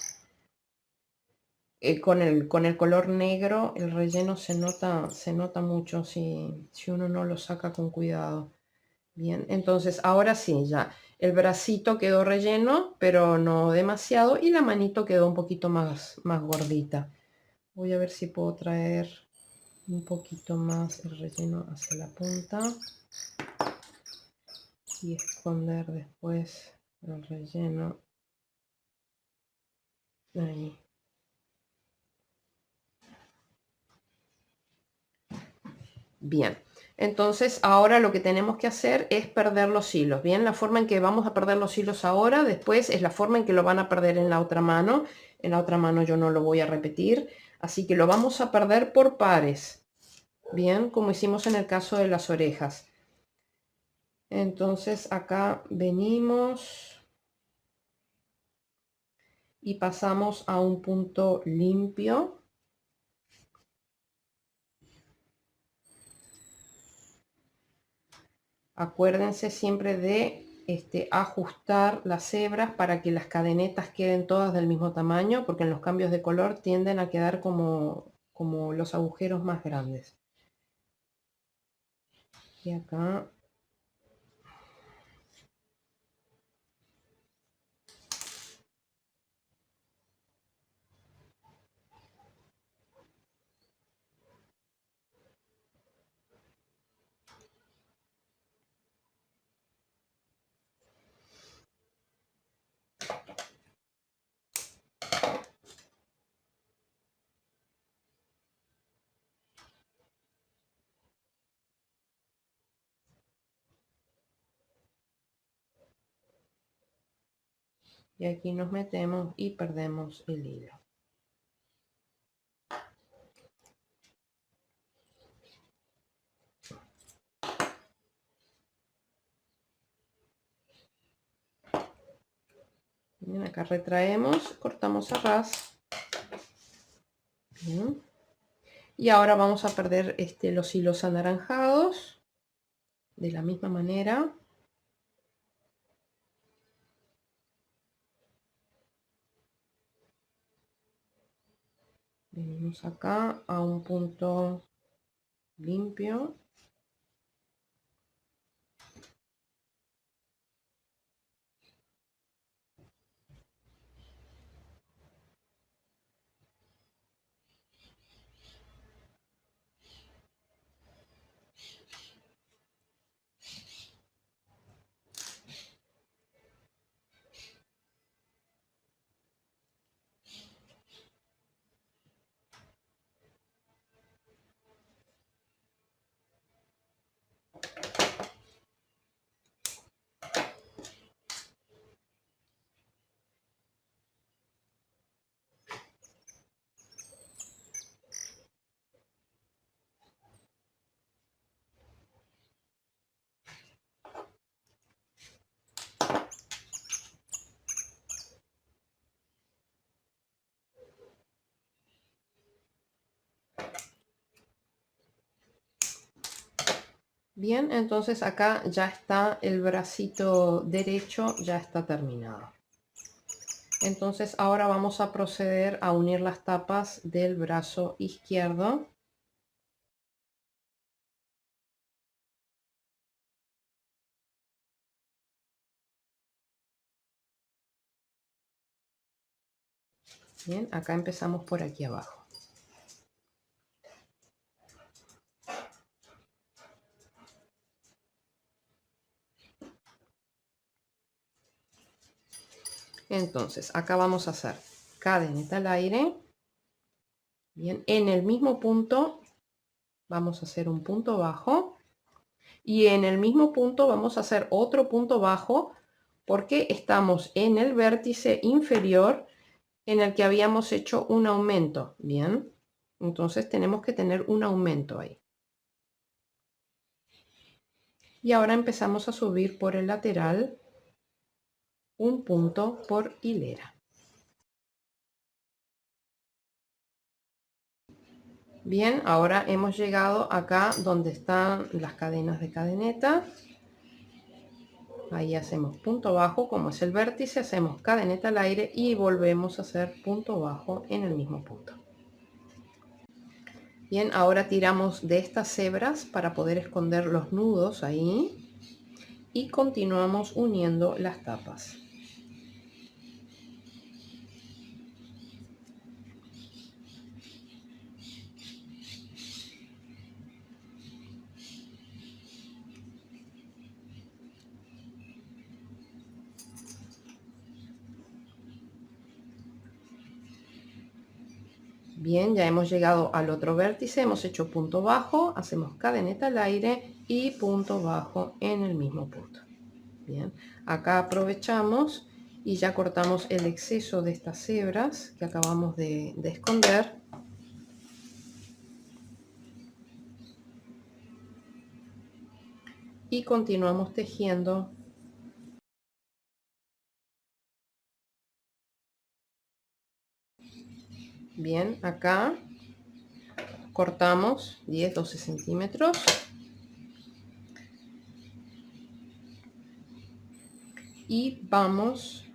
con el color negro, el relleno se nota mucho si uno no lo saca con cuidado. Bien, entonces ahora sí, ya el bracito quedó relleno, pero no demasiado, y la manito quedó un poquito más gordita. Voy a ver si puedo traer un poquito más el relleno hacia la punta y esconder después el relleno ahí. Bien, Entonces ahora lo que tenemos que hacer es perder los hilos. Bien, la forma en que vamos a perder los hilos ahora, después es la forma en que lo van a perder en la otra mano. En la otra mano yo no lo voy a repetir, así que lo vamos a perder por pares. Bien, como hicimos en el caso de las orejas. Entonces acá venimos y pasamos a un punto limpio. Acuérdense siempre de ajustar las hebras para que las cadenetas queden todas del mismo tamaño, porque en los cambios de color tienden a quedar como los agujeros más grandes. Y acá y aquí nos metemos y perdemos el hilo. Bien, acá retraemos, cortamos a ras. Bien. Y ahora vamos a perder los hilos anaranjados de la misma manera. Venimos acá a un punto limpio. Bien, entonces acá ya está el bracito derecho, ya está terminado. Entonces ahora vamos a proceder a unir las tapas del brazo izquierdo. Bien, acá empezamos por aquí abajo. Entonces acá vamos a hacer cadeneta al aire. Bien, en el mismo punto vamos a hacer un punto bajo. Y en el mismo punto vamos a hacer otro punto bajo porque estamos en el vértice inferior en el que habíamos hecho un aumento. Bien, entonces tenemos que tener un aumento ahí. Y ahora empezamos a subir por el lateral un punto por hilera. Bien, ahora hemos llegado acá donde están las cadenas de cadeneta. Ahí hacemos punto bajo, como es el vértice, hacemos cadeneta al aire y volvemos a hacer punto bajo en el mismo punto. Bien, ahora tiramos de estas hebras para poder esconder los nudos ahí y continuamos uniendo las tapas. Bien, ya hemos llegado al otro vértice, hemos hecho punto bajo, hacemos cadeneta al aire y punto bajo en el mismo punto. Bien, acá aprovechamos y ya cortamos el exceso de estas hebras que acabamos de esconder. Y continuamos tejiendo. Bien, acá cortamos 10-12 centímetros y vamos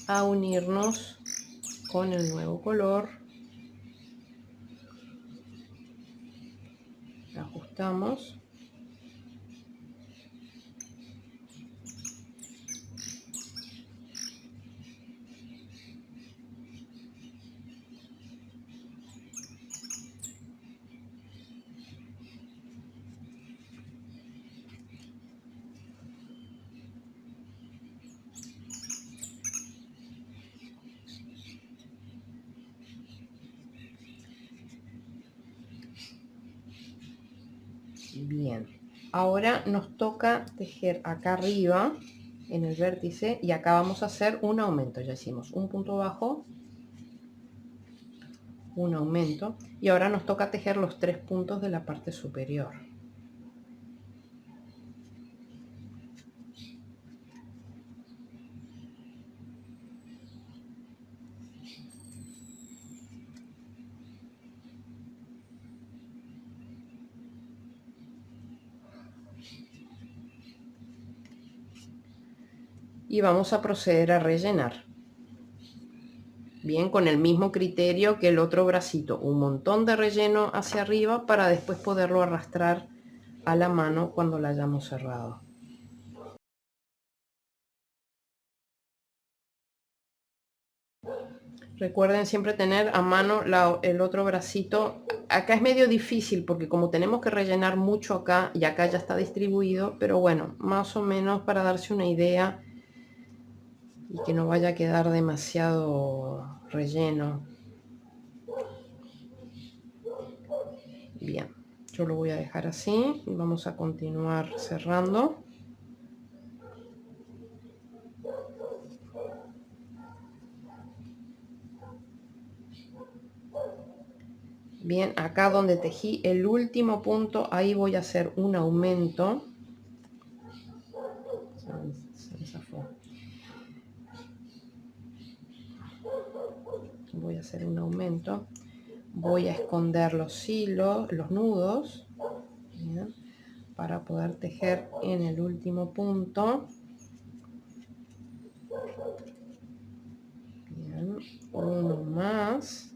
a unirnos con el nuevo color. Ajustamos. Bien, ahora nos toca tejer acá arriba en el vértice y acá vamos a hacer un aumento. Ya hicimos un punto bajo, un aumento y ahora nos toca tejer los 3 puntos de la parte superior. Y vamos a proceder a rellenar. Bien, con el mismo criterio que el otro bracito, un montón de relleno hacia arriba para después poderlo arrastrar a la mano cuando la hayamos cerrado. Recuerden siempre tener a mano el otro bracito. Acá es medio difícil porque como tenemos que rellenar mucho acá y acá ya está distribuido, pero bueno, más o menos para darse una idea y que no vaya a quedar demasiado relleno. Bien, yo lo voy a dejar así y vamos a continuar cerrando. Bien, acá donde tejí el último punto, ahí voy a hacer un aumento. Se me zafó. Voy a hacer un aumento. Voy a esconder los hilos, los nudos, ¿bien? Para poder tejer en el último punto. Bien, uno más.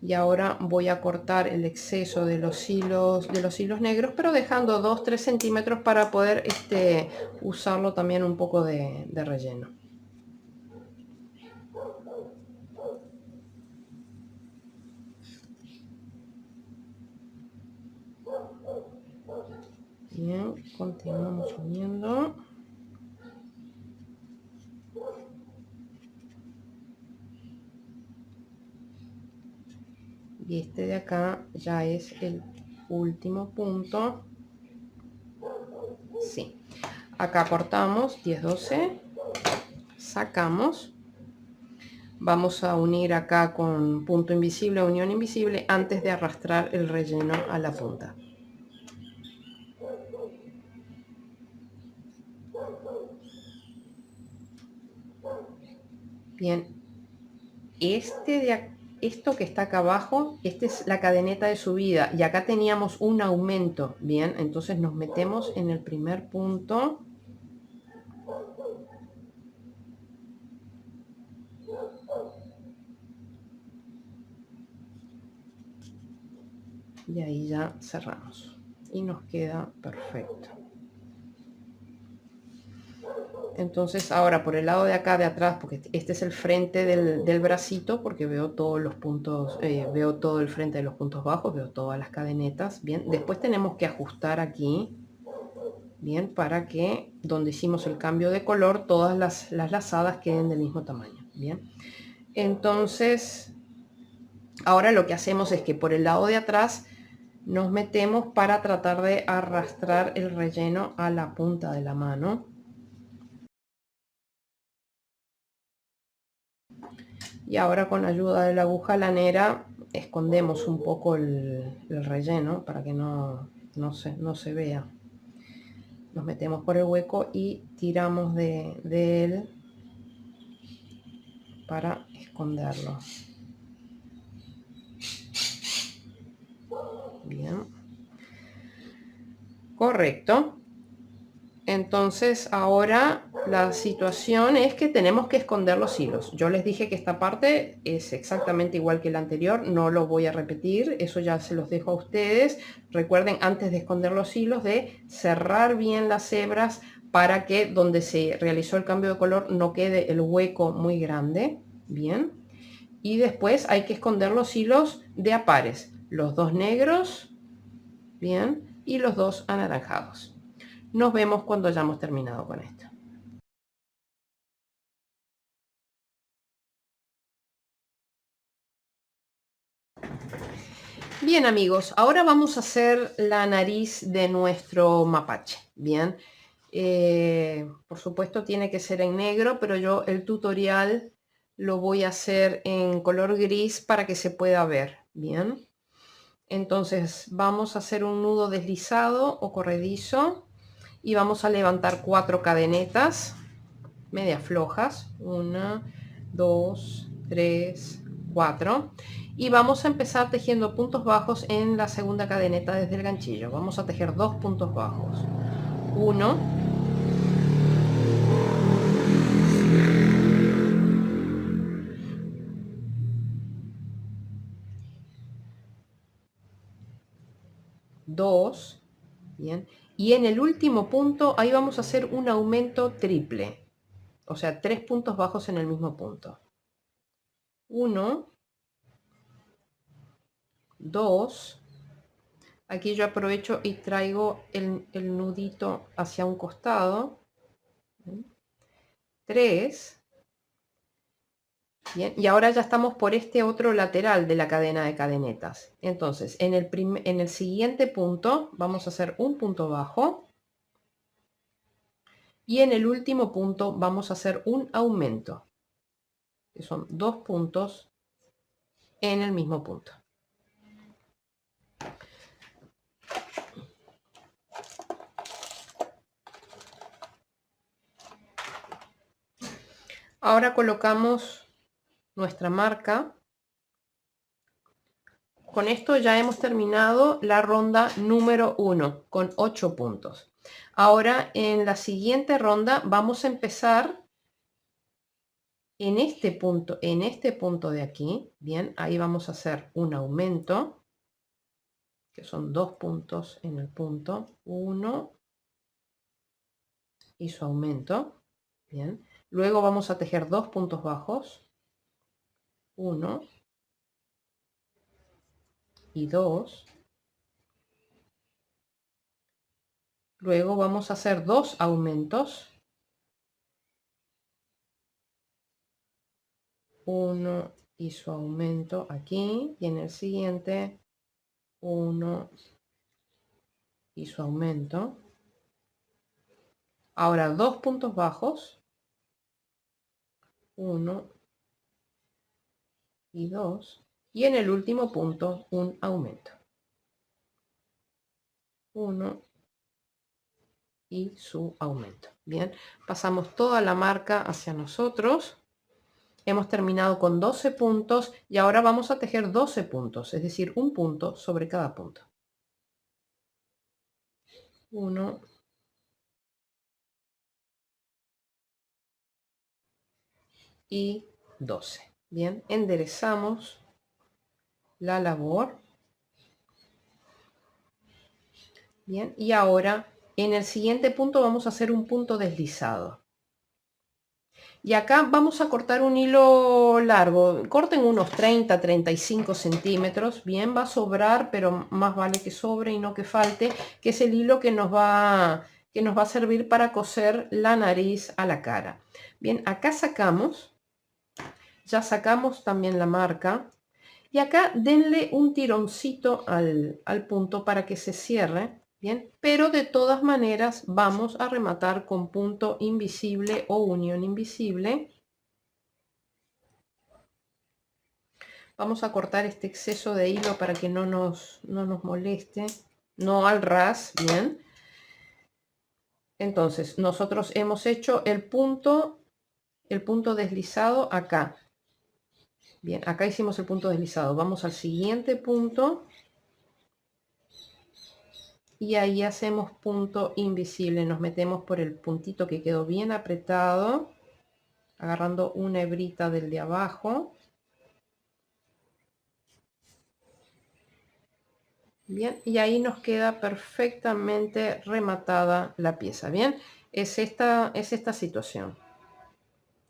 Y ahora voy a cortar el exceso de los hilos negros, pero dejando 2-3 centímetros para poder usarlo también un poco de relleno. Bien, continuamos uniendo. Y este de acá ya es el último punto. Sí. Acá cortamos 10-12, sacamos. Vamos a unir acá con punto invisible, unión invisible, antes de arrastrar el relleno a la punta. Bien, esto que está acá abajo, esta es la cadeneta de subida y acá teníamos un aumento. Bien, entonces nos metemos en el primer punto. Y ahí ya cerramos y nos queda perfecto. Entonces ahora por el lado de acá de atrás, porque este es el frente del bracito, porque veo todos los puntos, veo todo el frente de los puntos bajos, veo todas las cadenetas. Bien, después tenemos que ajustar aquí bien, para que donde hicimos el cambio de color todas las lazadas queden del mismo tamaño, bien. Entonces ahora lo que hacemos es que por el lado de atrás nos metemos para tratar de arrastrar el relleno a la punta de la mano. Y ahora con la ayuda de la aguja lanera escondemos un poco el relleno para que no se vea. Nos metemos por el hueco y tiramos de él para esconderlo. Bien. Correcto. Entonces ahora la situación es que tenemos que esconder los hilos. Yo les dije que esta parte es exactamente igual que la anterior, no lo voy a repetir, eso ya se los dejo a ustedes. Recuerden antes de esconder los hilos de cerrar bien las hebras para que donde se realizó el cambio de color no quede el hueco muy grande. Bien. Y después hay que esconder los hilos de a pares, los dos negros, bien, y los dos anaranjados. Nos vemos cuando hayamos terminado con esto. Bien amigos, ahora vamos a hacer la nariz de nuestro mapache. Bien, por supuesto tiene que ser en negro, pero yo el tutorial lo voy a hacer en color gris para que se pueda ver. Bien, entonces vamos a hacer un nudo deslizado o corredizo y vamos a levantar 4 cadenetas medias flojas, 1, 2, 3, 4, y vamos a empezar tejiendo puntos bajos en la segunda cadeneta desde el ganchillo. Vamos a tejer 2 puntos bajos, 1, 2, bien, y en el último punto ahí vamos a hacer un aumento triple, o sea 3 puntos bajos en el mismo punto, 1, 2, aquí yo aprovecho y traigo el nudito hacia un costado, 3, bien, y ahora ya estamos por este otro lateral de la cadena de cadenetas. Entonces en el siguiente punto vamos a hacer un punto bajo y en el último punto vamos a hacer un aumento, que son 2 puntos en el mismo punto. Ahora colocamos nuestra marca. Con esto ya hemos terminado la ronda número 1 con 8 puntos. Ahora en la siguiente ronda vamos a empezar en este punto de aquí. Bien, ahí vamos a hacer un aumento, que son 2 puntos en el punto 1 y su aumento. Bien, luego vamos a tejer 2 puntos bajos, 1 y 2. Luego vamos a hacer 2 aumentos, 1 y su aumento aquí, y en el siguiente 1 y su aumento. Ahora 2 puntos bajos, 1 y 2, y en el último punto un aumento, 1 y su aumento. Bien, pasamos toda la marca hacia nosotros. Hemos terminado con 12 puntos y ahora vamos a tejer 12 puntos, es decir, un punto sobre cada punto. 1 y 12. Bien, enderezamos la labor. Bien, y ahora en el siguiente punto vamos a hacer un punto deslizado. Y acá vamos a cortar un hilo largo. Corten unos 30-35 centímetros. Bien, va a sobrar, pero más vale que sobre y no que falte, que es el hilo que nos va que nos va a servir para coser la nariz a la cara. Bien, acá sacamos, ya sacamos también la marca. Y acá denle un tironcito al punto para que se cierre, ¿bien? Pero de todas maneras vamos a rematar con punto invisible o unión invisible. Vamos a cortar este exceso de hilo para que no nos moleste, no al ras, ¿bien? Entonces, nosotros hemos hecho el punto deslizado acá. Bien, acá hicimos el punto deslizado. Vamos al siguiente punto. Y ahí hacemos punto invisible. Nos metemos por el puntito que quedó bien apretado. Agarrando una hebrita del de abajo. Bien, y ahí nos queda perfectamente rematada la pieza. Bien, es esta situación.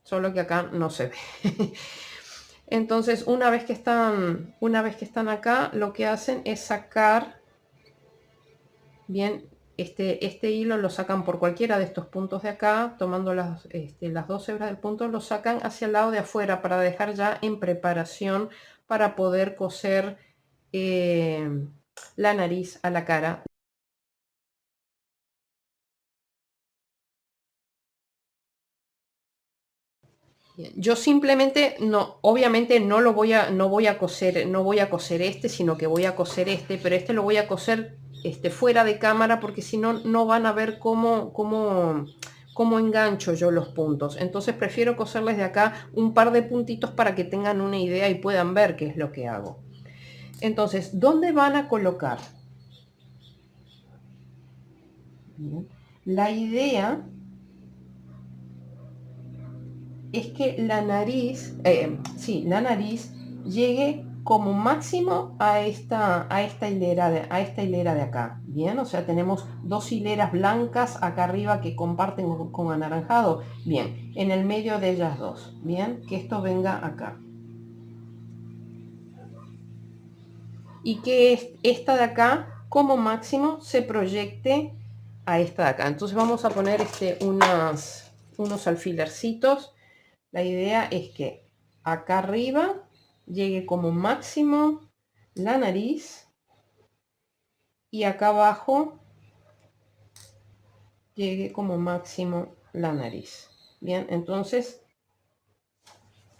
Solo que acá no se ve. Entonces, una vez que están acá, lo que hacen es sacar, bien, este hilo lo sacan por cualquiera de estos puntos de acá, tomando las dos hebras del punto, lo sacan hacia el lado de afuera para dejar ya en preparación para poder coser la nariz a la cara. Yo simplemente obviamente no voy a coser este, sino que voy a coser este, pero este lo voy a coser fuera de cámara porque si no, no van a ver cómo engancho yo los puntos. Entonces prefiero coserles de acá un par de puntitos para que tengan una idea y puedan ver qué es lo que hago. Entonces, ¿dónde van a colocar? Bien. La idea es que la nariz, la nariz llegue como máximo a esta hilera de acá, bien, o sea, tenemos dos hileras blancas acá arriba que comparten con anaranjado, bien, en el medio de ellas dos, bien, que esto venga acá. Y que esta de acá, como máximo, se proyecte a esta de acá. Entonces vamos a poner unos alfilercitos. La idea es que acá arriba llegue como máximo la nariz y acá abajo llegue como máximo la nariz. Bien, entonces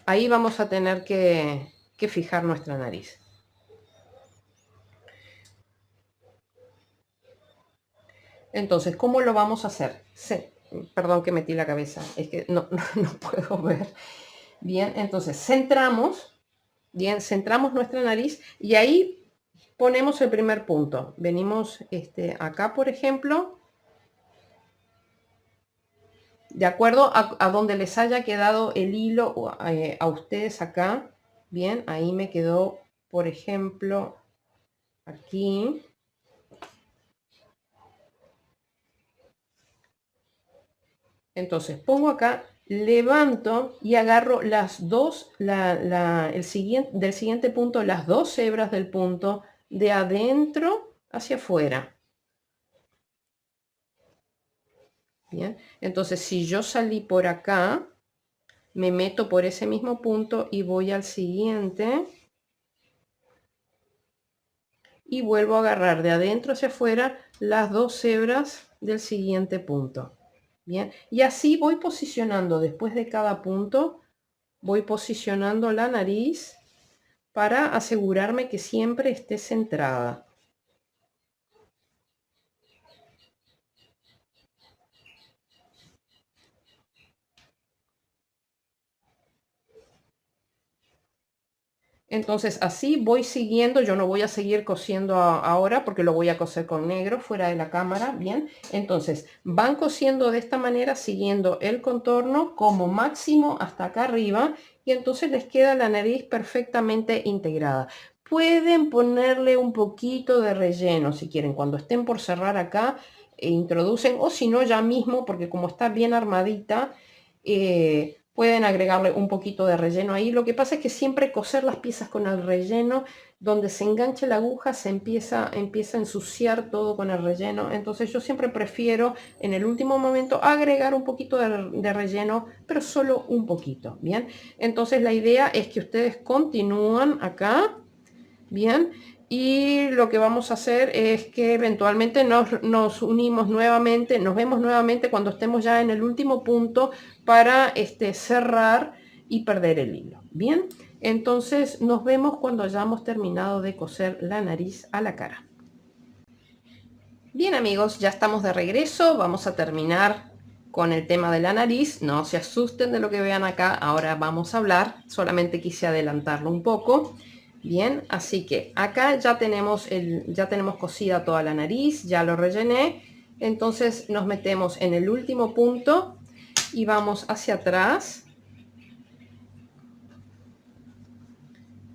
ahí vamos a tener que fijar nuestra nariz. Entonces, ¿cómo lo vamos a hacer? Perdón que metí la cabeza, es que no puedo ver. Bien, entonces centramos nuestra nariz y ahí ponemos el primer punto. Venimos acá, por ejemplo, de acuerdo a donde les haya quedado el hilo a ustedes acá. Bien, ahí me quedó, por ejemplo, aquí. Entonces pongo acá, levanto y agarro las dos, del siguiente punto, las dos hebras del punto de adentro hacia afuera. Bien, entonces si yo salí por acá, me meto por ese mismo punto y voy al siguiente y vuelvo a agarrar de adentro hacia afuera las dos hebras del siguiente punto. Bien, y así voy posicionando después de cada punto, voy posicionando la nariz para asegurarme que siempre esté centrada. Entonces así voy siguiendo, yo no voy a seguir cosiendo ahora porque lo voy a coser con negro fuera de la cámara, bien. Entonces van cosiendo de esta manera siguiendo el contorno como máximo hasta acá arriba y entonces les queda la nariz perfectamente integrada. Pueden ponerle un poquito de relleno si quieren, cuando estén por cerrar acá, introducen, o si no ya mismo, porque como está bien armadita, Pueden agregarle un poquito de relleno ahí. Lo que pasa es que siempre coser las piezas con el relleno, donde se enganche la aguja, se empieza a ensuciar todo con el relleno. Entonces yo siempre prefiero en el último momento agregar un poquito de relleno, pero solo un poquito, ¿bien? Entonces la idea es que ustedes continúan acá, ¿bien? Y lo que vamos a hacer es que eventualmente nos unimos nuevamente, nos vemos nuevamente cuando estemos ya en el último punto para cerrar y perder el hilo. Bien, entonces nos vemos cuando hayamos terminado de coser la nariz a la cara. Bien amigos, ya estamos de regreso, vamos a terminar con el tema de la nariz. No se asusten de lo que vean acá, ahora vamos a hablar, solamente quise adelantarlo un poco. Bien, así que acá ya tenemos cosida toda la nariz, ya lo rellené. Entonces nos metemos en el último punto y vamos hacia atrás.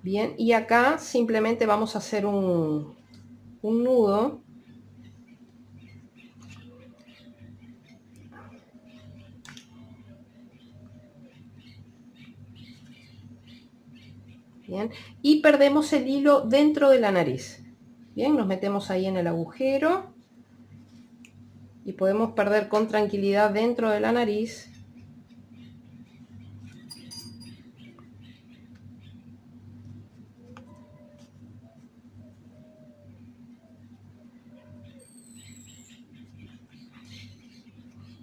Bien, y acá simplemente vamos a hacer un nudo. Bien, y perdemos el hilo dentro de la nariz. Bien, nos metemos ahí en el agujero y podemos perder con tranquilidad dentro de la nariz.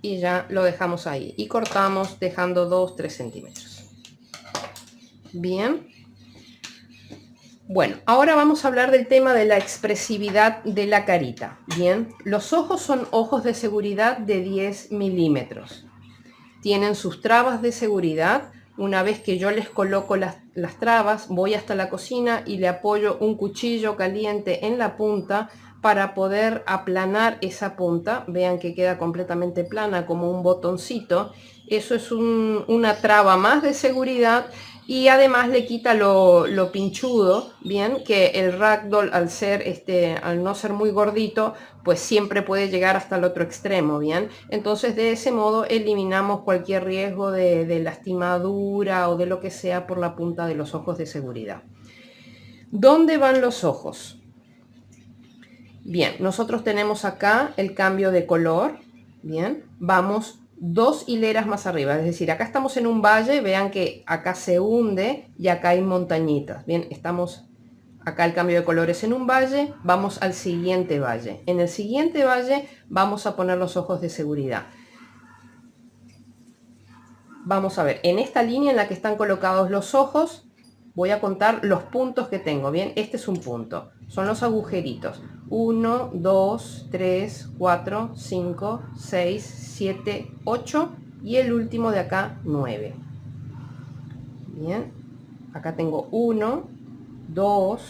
Y ya lo dejamos ahí y cortamos dejando 2-3 centímetros. Bien. Bueno, ahora vamos a hablar del tema de la expresividad de la carita. Bien, los ojos son ojos de seguridad de 10 milímetros. Tienen sus trabas de seguridad. Una vez que yo les coloco las trabas, voy hasta la cocina y le apoyo un cuchillo caliente en la punta para poder aplanar esa punta. Vean que queda completamente plana como un botoncito. Eso es una traba más de seguridad y además le quita lo pinchudo, bien, que el ragdoll al no ser muy gordito, pues siempre puede llegar hasta el otro extremo, bien. Entonces de ese modo eliminamos cualquier riesgo de lastimadura o de lo que sea por la punta de los ojos de seguridad. ¿Dónde van los ojos? Bien, nosotros tenemos acá el cambio de color, bien, vamos 2 hileras más arriba, es decir, acá estamos en un valle, vean que acá se hunde y acá hay montañitas, bien, estamos acá el cambio de colores en un valle, vamos al siguiente valle, en el siguiente valle vamos a poner los ojos de seguridad. Vamos a ver, en esta línea en la que están colocados los ojos, voy a contar los puntos que tengo, bien, este es un punto, son los agujeritos, 1, 2, 3, 4, 5, 6, 7, 8 y el último de acá 9. Bien, acá tengo 1, 2,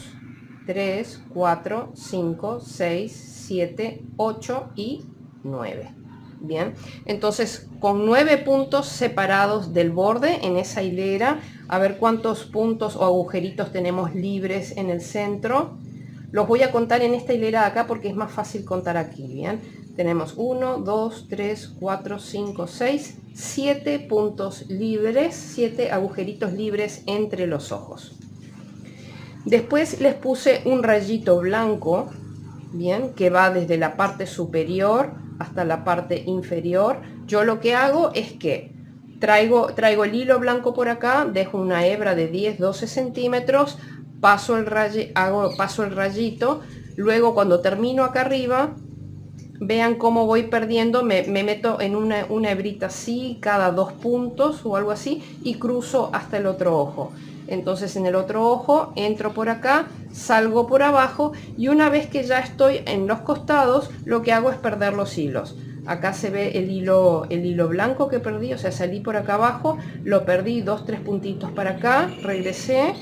3, 4, 5, 6, 7, 8 y 9. Bien, entonces con 9 puntos separados del borde en esa hilera, a ver cuántos puntos o agujeritos tenemos libres en el centro. Los voy a contar en esta hilera de acá porque es más fácil contar aquí. Bien, tenemos 1, 2, 3, 4, 5, 6, 7 puntos libres, 7 agujeritos libres entre los ojos. Después les puse un rayito blanco, bien, que va desde la parte superior hasta la parte inferior. Yo lo que hago es que traigo el hilo blanco por acá, dejo una hebra de 10-12 centímetros, paso el rayito, luego cuando termino acá arriba, vean cómo voy perdiendo, me meto en una hebrita así cada 2 puntos o algo así y cruzo hasta el otro ojo. Entonces en el otro ojo entro por acá, salgo por abajo y una vez que ya estoy en los costados, lo que hago es perder los hilos. Acá se ve el hilo blanco que perdí, o sea, salí por acá abajo, lo perdí 2-3 puntitos para acá, regresé.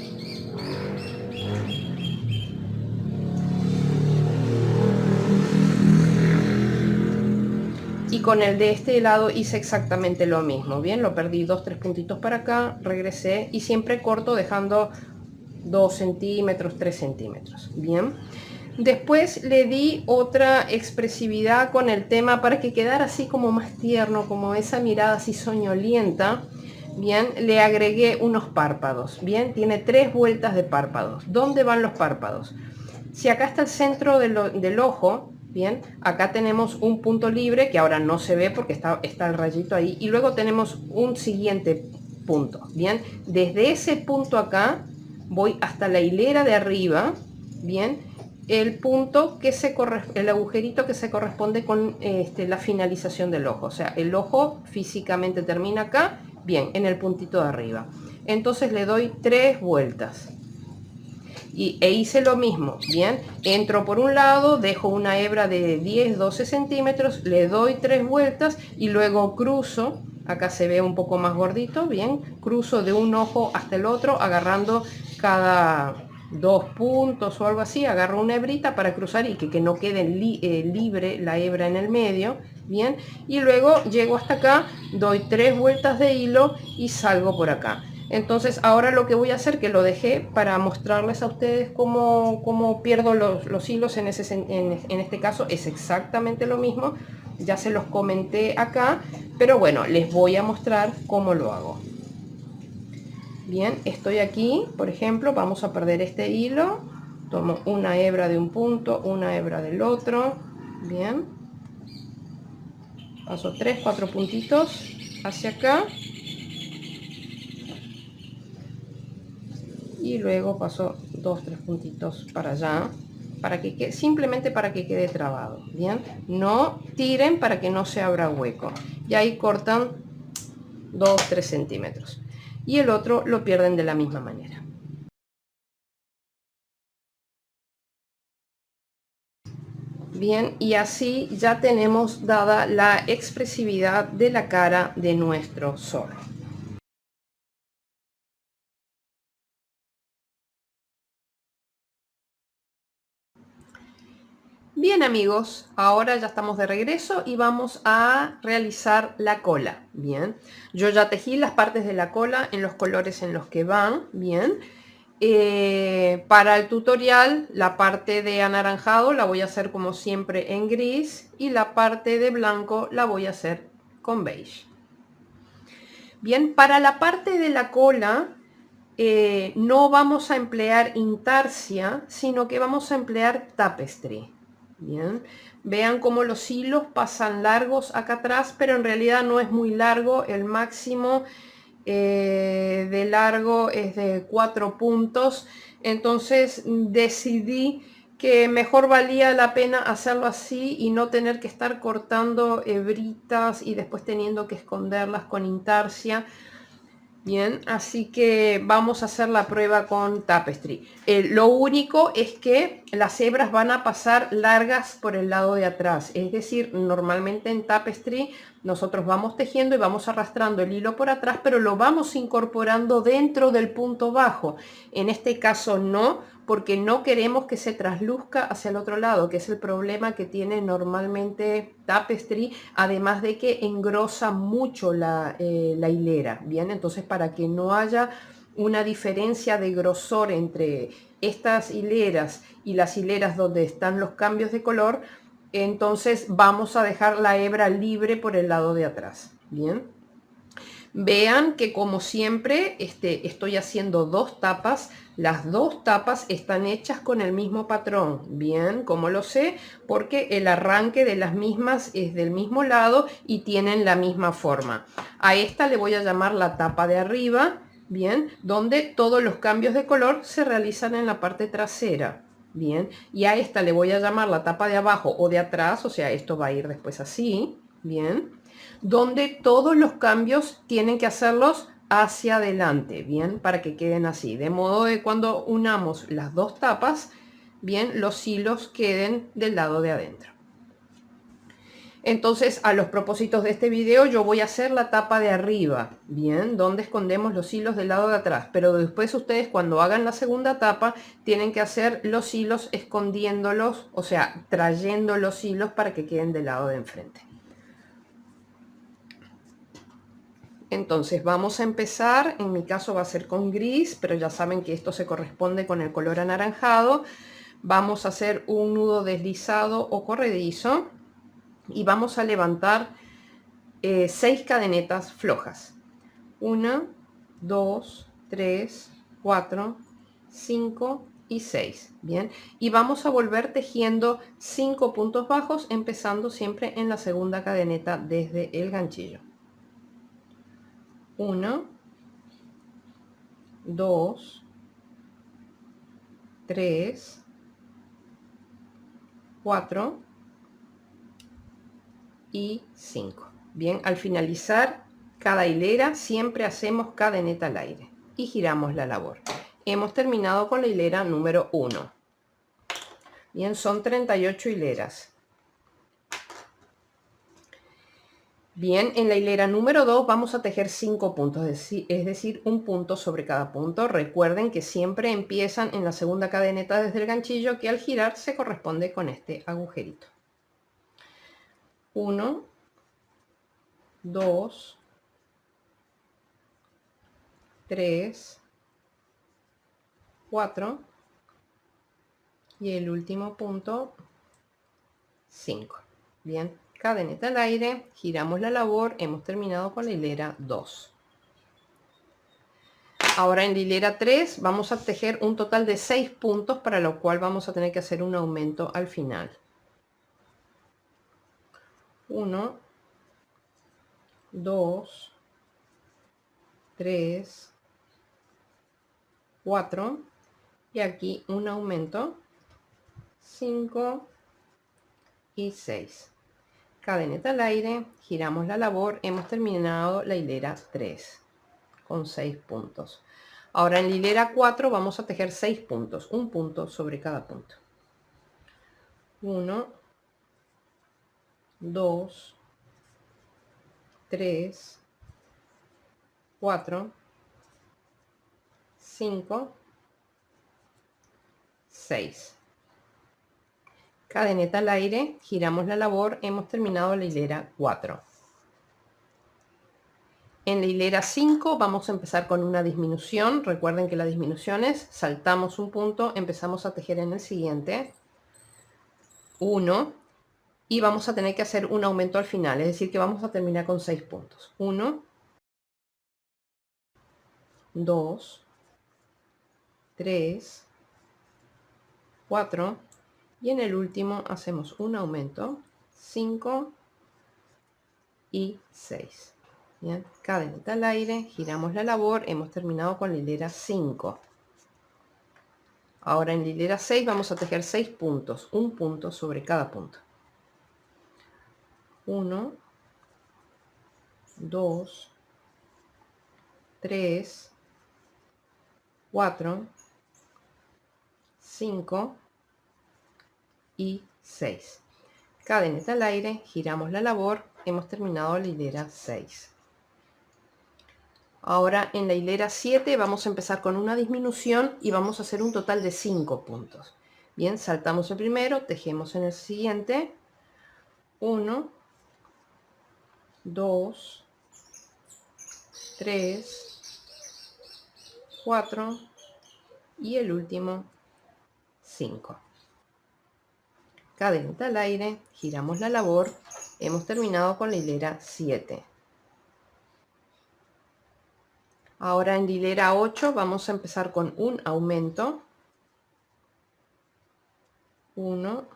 Y con el de este lado hice exactamente lo mismo, bien, lo perdí 2-3 puntitos para acá, regresé y siempre corto dejando 2 centímetros, 3 centímetros, bien. Después le di otra expresividad con el tema para que quedara así como más tierno, como esa mirada así soñolienta. bien, le agregué unos párpados, bien, tiene 3 vueltas de párpados. ¿Dónde van los párpados? Si acá está el centro del ojo, bien, acá tenemos un punto libre que ahora no se ve porque está el rayito ahí, y luego tenemos un siguiente punto, bien, desde ese punto acá voy hasta la hilera de arriba, bien, el punto que el agujerito que se corresponde con la finalización del ojo, o sea, el ojo físicamente termina acá, bien, en el puntito de arriba. Entonces le doy 3 vueltas e hice lo mismo, bien, entro por un lado, dejo una hebra de 10-12 centímetros, le doy 3 vueltas y luego cruzo, acá se ve un poco más gordito, bien, cruzo de un ojo hasta el otro agarrando cada 2 puntos o algo así, agarro una hebrita para cruzar y que no quede libre la hebra en el medio, bien, y luego llego hasta acá, doy 3 vueltas de hilo y salgo por acá. Entonces ahora lo que voy a hacer, que lo dejé para mostrarles a ustedes cómo pierdo los hilos en este caso, es exactamente lo mismo, ya se los comenté acá, pero bueno, les voy a mostrar cómo lo hago. Bien, estoy aquí, por ejemplo, vamos a perder este hilo, tomo una hebra de un punto, una hebra del otro, bien, paso 3-4 puntitos hacia acá, y luego paso 2-3 puntitos para allá, para que simplemente para que quede trabado, bien, no tiren para que no se abra hueco, y ahí cortan 2-3 centímetros, y el otro lo pierden de la misma manera. Bien, y así ya tenemos dada la expresividad de la cara de nuestro zorro. Bien amigos, ahora ya estamos de regreso y vamos a realizar la cola. Bien, yo ya tejí las partes de la cola en los colores en los que van. Bien, para el tutorial la parte de anaranjado la voy a hacer como siempre en gris y la parte de blanco la voy a hacer con beige. Bien, para la parte de la cola no vamos a emplear intarsia, sino que vamos a emplear tapestry. Bien, vean cómo los hilos pasan largos acá atrás, pero en realidad no es muy largo, el máximo de largo es de 4 puntos, entonces decidí que mejor valía la pena hacerlo así y no tener que estar cortando hebritas y después teniendo que esconderlas con intarsia. Bien, así que vamos a hacer la prueba con tapestry. Lo único es que las hebras van a pasar largas por el lado de atrás. Es decir, normalmente en tapestry nosotros vamos tejiendo y vamos arrastrando el hilo por atrás, pero lo vamos incorporando dentro del punto bajo. En este caso no, porque no queremos que se trasluzca hacia el otro lado, que es el problema que tiene normalmente tapestry, además de que engrosa mucho la hilera. Bien, entonces para que no haya una diferencia de grosor entre estas hileras y las hileras donde están los cambios de color, entonces vamos a dejar la hebra libre por el lado de atrás. Bien, vean que como siempre estoy haciendo 2 tapas. Las 2 tapas están hechas con el mismo patrón. Bien, como lo sé, porque el arranque de las mismas es del mismo lado y tienen la misma forma. A esta le voy a llamar la tapa de arriba, bien, donde todos los cambios de color se realizan en la parte trasera. Bien, y a esta le voy a llamar la tapa de abajo o de atrás, o sea, esto va a ir después así, bien, donde todos los cambios tienen que hacerlos hacia adelante, bien, para que queden así, de modo que cuando unamos las 2 tapas, bien, los hilos queden del lado de adentro. Entonces, a los propósitos de este video, yo voy a hacer la tapa de arriba, bien, donde escondemos los hilos del lado de atrás, pero después ustedes cuando hagan la segunda tapa, tienen que hacer los hilos escondiéndolos, o sea, trayendo los hilos para que queden del lado de enfrente. Entonces vamos a empezar, en mi caso va a ser con gris, pero ya saben que esto se corresponde con el color anaranjado. Vamos a hacer un nudo deslizado o corredizo y vamos a levantar 6 cadenetas flojas. 1, 2, 3, 4, 5 y 6. Bien, y vamos a volver tejiendo 5 puntos bajos, empezando siempre en la segunda cadeneta desde el ganchillo. 1, 2, 3, 4 y 5. Bien, al finalizar cada hilera siempre hacemos cadeneta al aire y giramos la labor. Hemos terminado con la hilera número 1. Bien, son 38 hileras. Bien, en la hilera número 2 vamos a tejer 5 puntos, es decir, un punto sobre cada punto. Recuerden que siempre empiezan en la segunda cadeneta desde el ganchillo, que al girar se corresponde con este agujerito. 1, 2, 3, 4 y el último punto 5. Bien, cadeneta al aire, giramos la labor, hemos terminado con la hilera 2. Ahora en la hilera 3 vamos a tejer un total de 6 puntos, para lo cual vamos a tener que hacer un aumento al final. 1, 2, 3, 4 y aquí un aumento, 5 y 6. Cadeneta al aire, giramos la labor, hemos terminado la hilera 3 con 6 puntos. Ahora en la hilera 4 vamos a tejer 6 puntos, un punto sobre cada punto. 1, 2, 3, 4, 5, 6. Cadeneta al aire, giramos la labor, hemos terminado la hilera 4. En la hilera 5 vamos a empezar con una disminución. Recuerden que la disminución es saltamos un punto, empezamos a tejer en el siguiente, 1, y vamos a tener que hacer un aumento al final, es decir que vamos a terminar con 6 puntos. 1, 2, 3, 4 y en el último hacemos un aumento, 5 y 6. Bien, cadeneta al aire, giramos la labor, hemos terminado con la hilera 5. Ahora en la hilera 6 vamos a tejer 6 puntos, un punto sobre cada punto. 1, 2, 3, 4, 5 y 6. Cadeneta al aire, giramos la labor, hemos terminado la hilera 6. Ahora en la hilera 7 vamos a empezar con una disminución y vamos a hacer un total de 5 puntos. Bien, saltamos el primero, tejemos en el siguiente, 1, 2, 3, 4 y el último 5. Cadeneta al aire, giramos la labor, hemos terminado con la hilera 7. Ahora en la hilera 8 vamos a empezar con un aumento, 1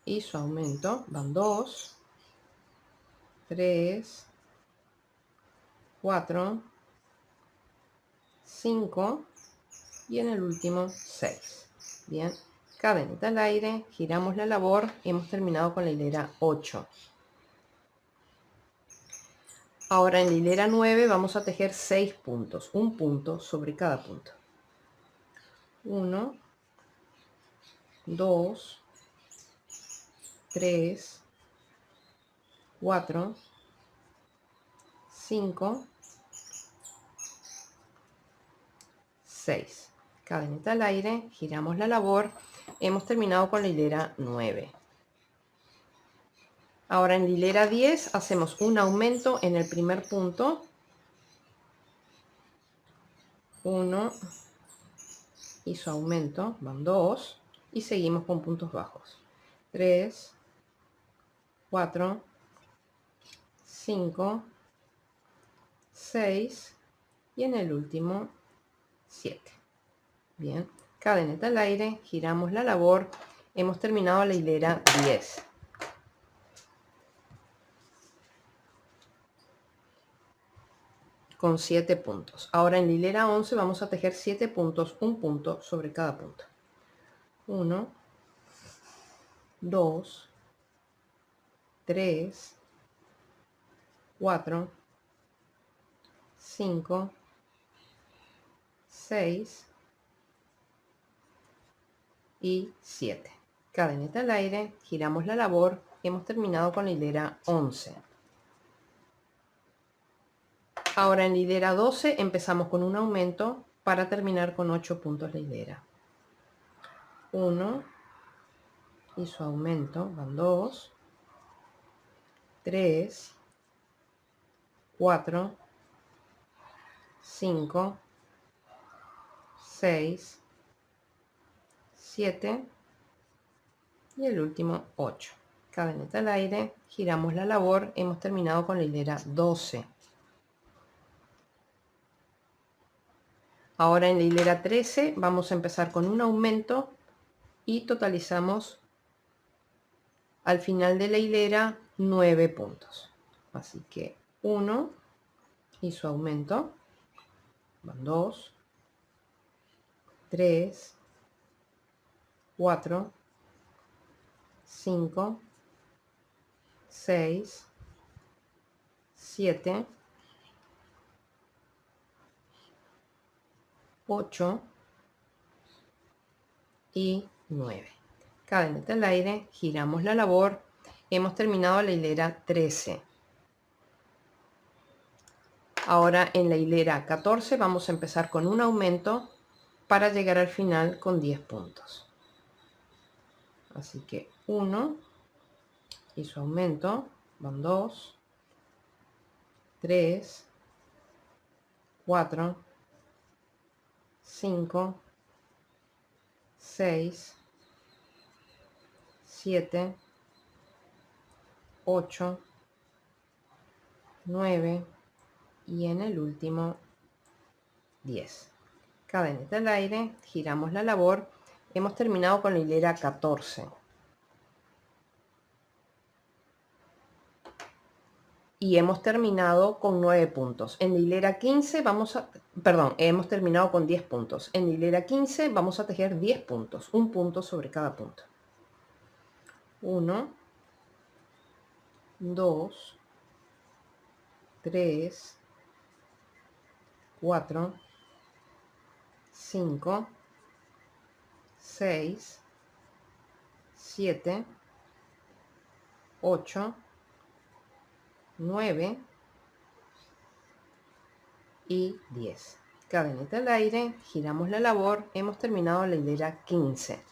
y su aumento, van 2, 3, 4, 5 y en el último 6. Bien, cadeneta al aire, giramos la labor, hemos terminado con la hilera 8. Ahora en la hilera 9 vamos a tejer 6 puntos, un punto sobre cada punto. 1, 2, 3, 4, 5, 6. Cadeneta al aire, giramos la labor, hemos terminado con la hilera 9. Ahora en la hilera 10 hacemos un aumento en el primer punto, 1 y su aumento, van 2 y seguimos con puntos bajos, 3, 4, 5, 6 y en el último 7. Bien, cadeneta al aire, giramos la labor, hemos terminado la hilera 10. Con 7 puntos. Ahora en la hilera 11 vamos a tejer 7 puntos, un punto sobre cada punto. 1, 2, 3, 4, 5, 6 y 7. Cadeneta al aire, giramos la labor, hemos terminado con la hilera 11. Ahora en la hilera 12 empezamos con un aumento para terminar con 8 puntos la hilera. 1 y su aumento van 2, 3, 4, 5, 6, 7 y el último 8. Cadeneta al aire, giramos la labor, hemos terminado con la hilera 12. Ahora en la hilera 13 vamos a empezar con un aumento y totalizamos al final de la hilera 9 puntos. Así que 1 y su aumento van 2, 3, 4, 5, 6, 7, 8 y 9. Cadeneta al aire, giramos la labor, hemos terminado la hilera 13. Ahora en la hilera 14 vamos a empezar con un aumento para llegar al final con 10 puntos. Así que 1 y su aumento van 2, 3, 4, 5, 6, 7, 8, 9 y en el último 10. Cadeneta al aire, giramos la labor, hemos terminado con la hilera 14. Y hemos terminado con 9 puntos. En la hilera 15 hemos terminado con 10 puntos. En la hilera 15 vamos a tejer 10 puntos, un punto sobre cada punto. 1, 2, 3, 4, 5, 6, 7, 8, 9 y 10. Cadeneta al aire, giramos la labor, hemos terminado la hilera 15.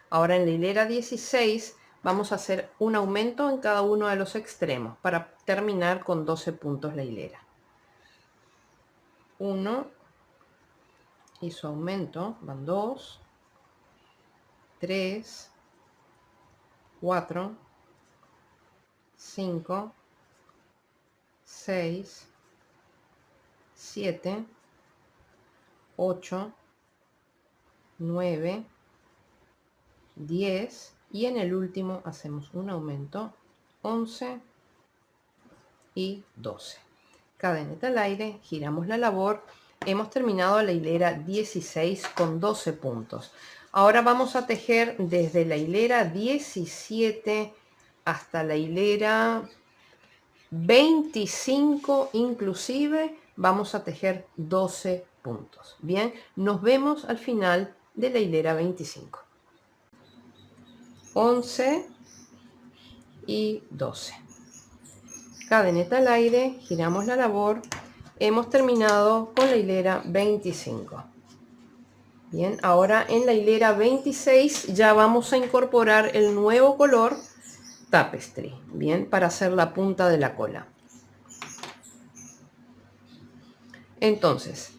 Ahora en la hilera 16 vamos a hacer un aumento en cada uno de los extremos para terminar con 12 puntos la hilera. 1 y su aumento van 2, 3, 4, 5, 6, 7, 8, 9, 10 y en el último hacemos un aumento 11 y 12. Cadeneta al aire, giramos la labor, hemos terminado la hilera 16 con 12 puntos. Ahora vamos a tejer desde la hilera 17 hasta la hilera 25 inclusive, vamos a tejer 12 puntos. Bien, nos vemos al final de la hilera 25. 11 y 12. Cadeneta al aire, giramos la labor, hemos terminado con la hilera 25. Bien, ahora en la hilera 26 ya vamos a incorporar el nuevo color tapestry, bien, para hacer la punta de la cola. Entonces,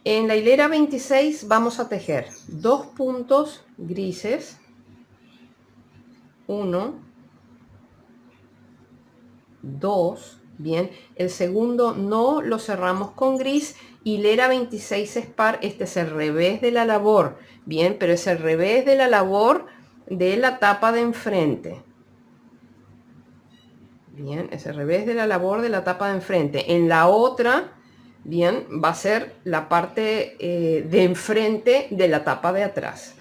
en la hilera 26 vamos a tejer 2 puntos grises, 1, 2 bien, el segundo no lo cerramos con gris, hilera 26 es par, este es el revés de la labor, bien, pero es el revés de la labor de la tapa de enfrente. Bien, es el revés de la labor de la tapa de enfrente. En la otra, bien, va a ser la parte de enfrente de la tapa de atrás.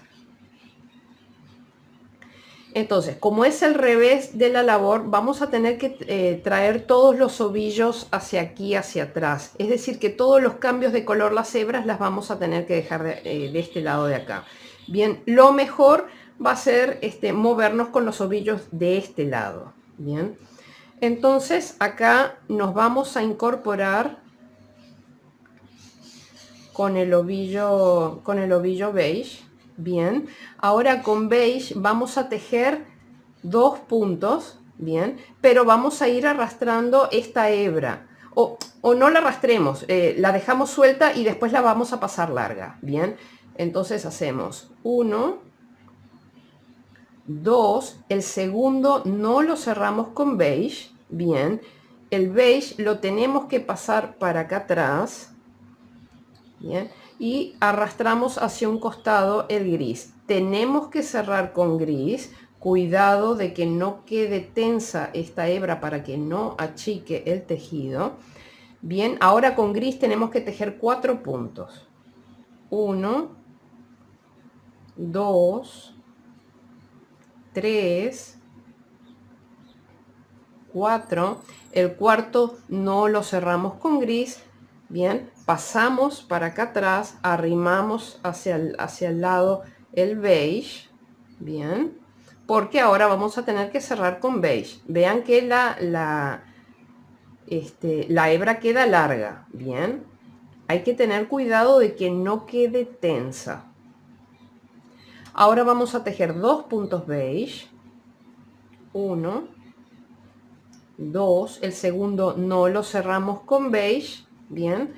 Entonces, como es el revés de la labor, vamos a tener que traer todos los ovillos hacia aquí, hacia atrás. Es decir, que todos los cambios de color, las hebras, las vamos a tener que dejar de este lado de acá. Bien, lo mejor va a ser movernos con los ovillos de este lado. Bien, entonces acá nos vamos a incorporar con el ovillo beige. Bien, ahora con beige vamos a tejer 2 puntos, bien, pero vamos a ir arrastrando esta hebra o no la arrastremos, la dejamos suelta y después la vamos a pasar larga. Bien, entonces hacemos 1, 2, el segundo no lo cerramos con beige. Bien, el beige lo tenemos que pasar para acá atrás. Bien, y arrastramos hacia un costado el gris. Tenemos que cerrar con gris. Cuidado de que no quede tensa esta hebra para que no achique el tejido. Bien, ahora con gris tenemos que tejer 4 puntos. 1, 2, 3, 4. El cuarto no lo cerramos con gris. Bien, pasamos para acá atrás, arrimamos hacia el lado el beige. Bien, porque ahora vamos a tener que cerrar con beige. Vean que la hebra queda larga. Bien, hay que tener cuidado de que no quede tensa. Ahora vamos a tejer 2 puntos beige. 1, 2, el segundo no lo cerramos con beige. Bien,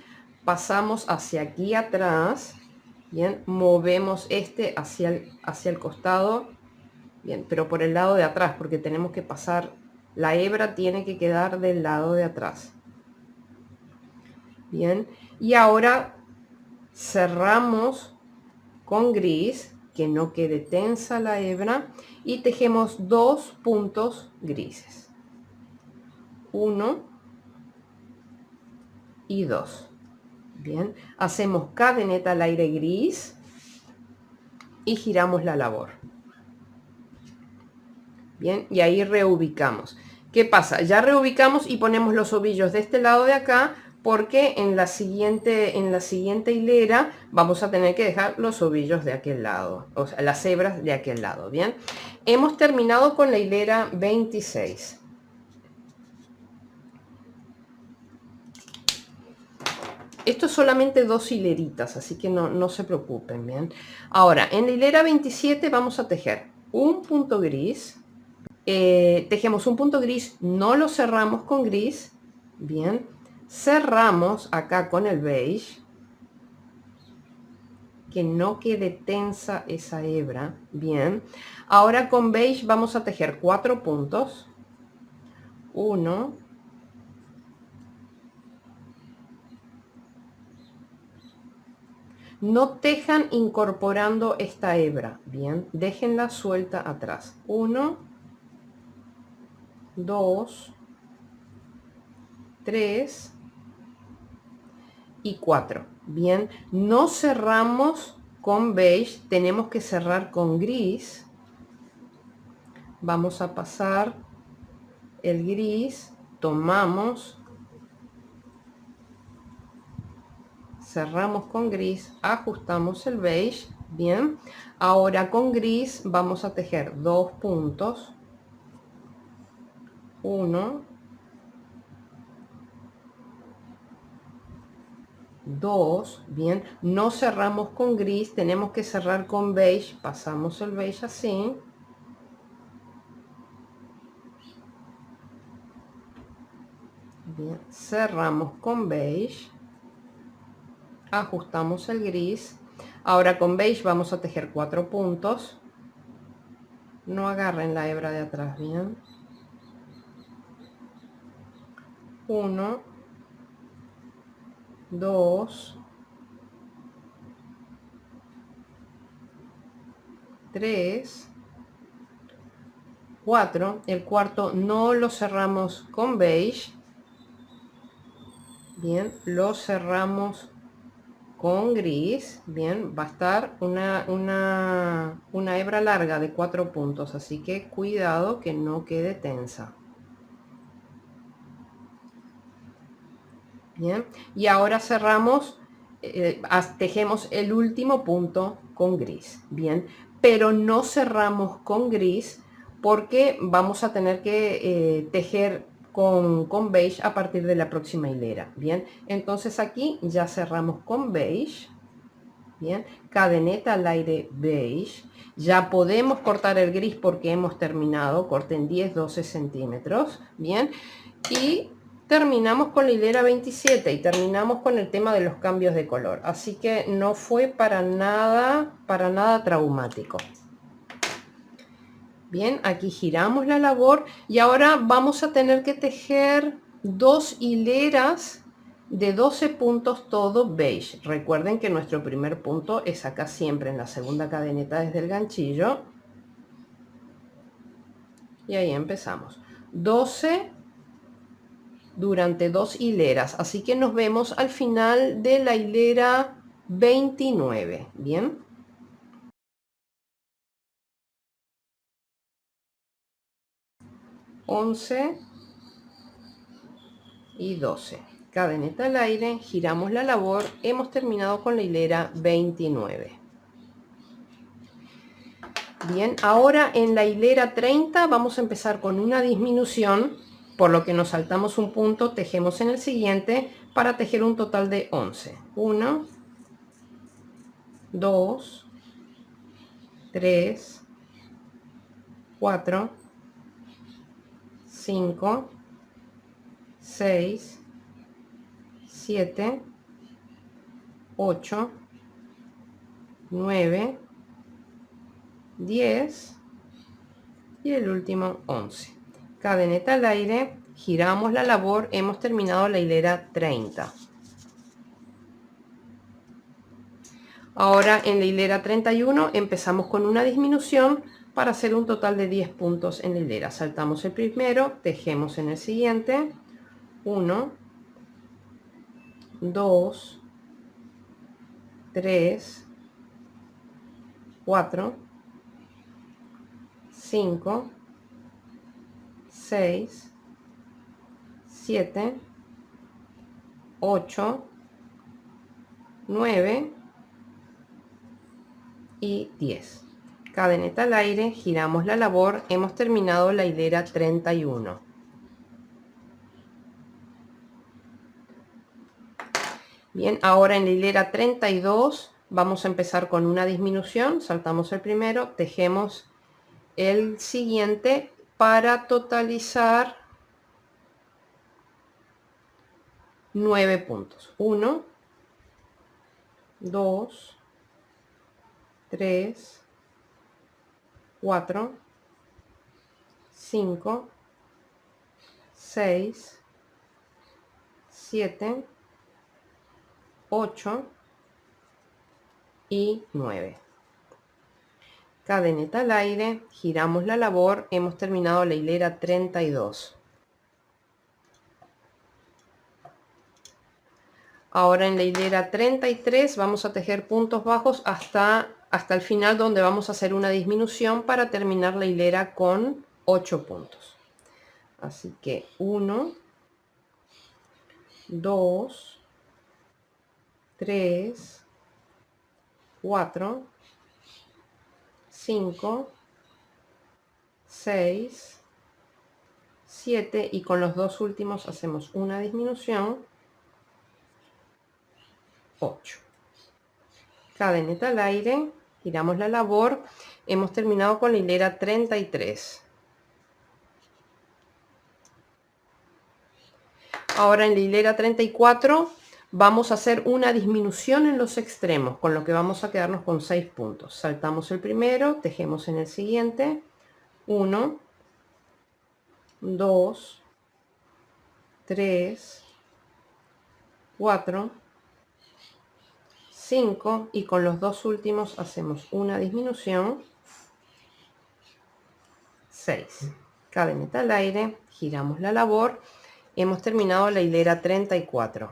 pasamos hacia aquí atrás. Bien, movemos hacia el costado. Bien, pero por el lado de atrás, porque tenemos que pasar, la hebra tiene que quedar del lado de atrás. Bien, y ahora cerramos con gris, que no quede tensa la hebra, y tejemos 2 puntos grises. 1 y 2. Bien, hacemos cadeneta al aire gris y giramos la labor. Bien, y ahí reubicamos. ¿Qué pasa? Ya reubicamos y ponemos los ovillos de este lado de acá, porque en la siguiente hilera vamos a tener que dejar los ovillos de aquel lado, o sea, las hebras de aquel lado. Bien, hemos terminado con la hilera 26. Esto es solamente 2 hileritas, así que no se preocupen. Bien, ahora en la hilera 27 vamos a tejer un punto gris. Tejemos un punto gris, no lo cerramos con gris. Bien, cerramos acá con el beige, que no quede tensa esa hebra. Bien, ahora con beige vamos a tejer 4 puntos. 1, no tejan incorporando esta hebra. Bien, déjenla suelta atrás. 1, 2, 3 y 4. Bien, no cerramos con beige, tenemos que cerrar con gris. Vamos a pasar el gris, tomamos, cerramos con gris, ajustamos el beige. Bien, ahora con gris vamos a tejer 2 puntos. 1, 2, bien, no cerramos con gris, tenemos que cerrar con beige, pasamos el beige así. Bien, cerramos con beige, ajustamos el gris. Ahora con beige vamos a tejer 4 puntos. No agarren la hebra de atrás. Bien, 1, 2, 3, 4. El cuarto no lo cerramos con beige. Bien, lo cerramos con gris. Bien, va a estar una hebra larga de 4 puntos, así que cuidado que no quede tensa. Bien, y ahora cerramos, tejemos el último punto con gris. Bien, pero no cerramos con gris porque vamos a tener que tejer con beige a partir de la próxima hilera. Bien, entonces aquí ya cerramos con beige. Bien, cadeneta al aire beige. Ya podemos cortar el gris porque hemos terminado. Corten 10-12 centímetros. Bien, y terminamos con la hilera 27 y terminamos con el tema de los cambios de color. Así que no fue para nada traumático. Bien, aquí giramos la labor y ahora vamos a tener que tejer 2 hileras de 12 puntos todo beige. Recuerden que nuestro primer punto es acá siempre en la segunda cadeneta desde el ganchillo. Y ahí empezamos. 12 durante 2 hileras. Así que nos vemos al final de la hilera 29. Bien. Once y 12. Cadeneta al aire, giramos la labor, hemos terminado con la hilera 29. Bien, ahora en la hilera 30 vamos a empezar con una disminución, por lo que nos saltamos un punto, tejemos en el siguiente para tejer un total de 11. 1, 2, 3, 4, 5, 6, 7, 8, 9, 10 y el último 11. Cadeneta al aire, giramos la labor, hemos terminado la hilera 30. Ahora en la hilera 31 empezamos con una disminución para hacer un total de 10 puntos en la hilera. Saltamos el primero, tejemos en el siguiente. 1, 2, 3, 4, 5, 6, 7, 8, 9 y 10. Cadeneta al aire, giramos la labor, hemos terminado la hilera 31. Bien, ahora en la hilera 32 vamos a empezar con una disminución, saltamos el primero, tejemos el siguiente para totalizar 9 puntos. 1, 2, 3, 4, 5, 6, 7, 8 y 9. Cadeneta al aire, giramos la labor, hemos terminado la hilera 32. Ahora en la hilera 33 vamos a tejer puntos bajos hasta el final, donde vamos a hacer una disminución para terminar la hilera con 8 puntos. Así que 1, 2, 3, 4, 5, 6, 7 y con los dos últimos hacemos una disminución. 8. Cadeneta al aire, giramos la labor, hemos terminado con la hilera 33. Ahora en la hilera 34 vamos a hacer una disminución en los extremos, con lo que vamos a quedarnos con 6 puntos. Saltamos el primero, tejemos en el siguiente. 1, 2, 3, 4, 5 y con los dos últimos hacemos una disminución, 6. Cadeneta al aire, giramos la labor, hemos terminado la hilera 34.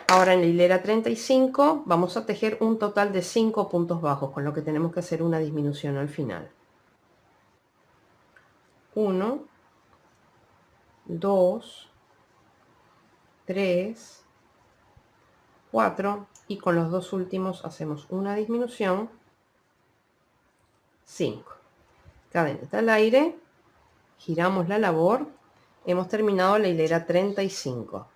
Ahora en la hilera 35 vamos a tejer un total de 5 puntos bajos, con lo que tenemos que hacer una disminución al final. 1, 2, 3, 4 y con los dos últimos hacemos una disminución, 5. Cadeneta al aire, giramos la labor, hemos terminado la hilera 35.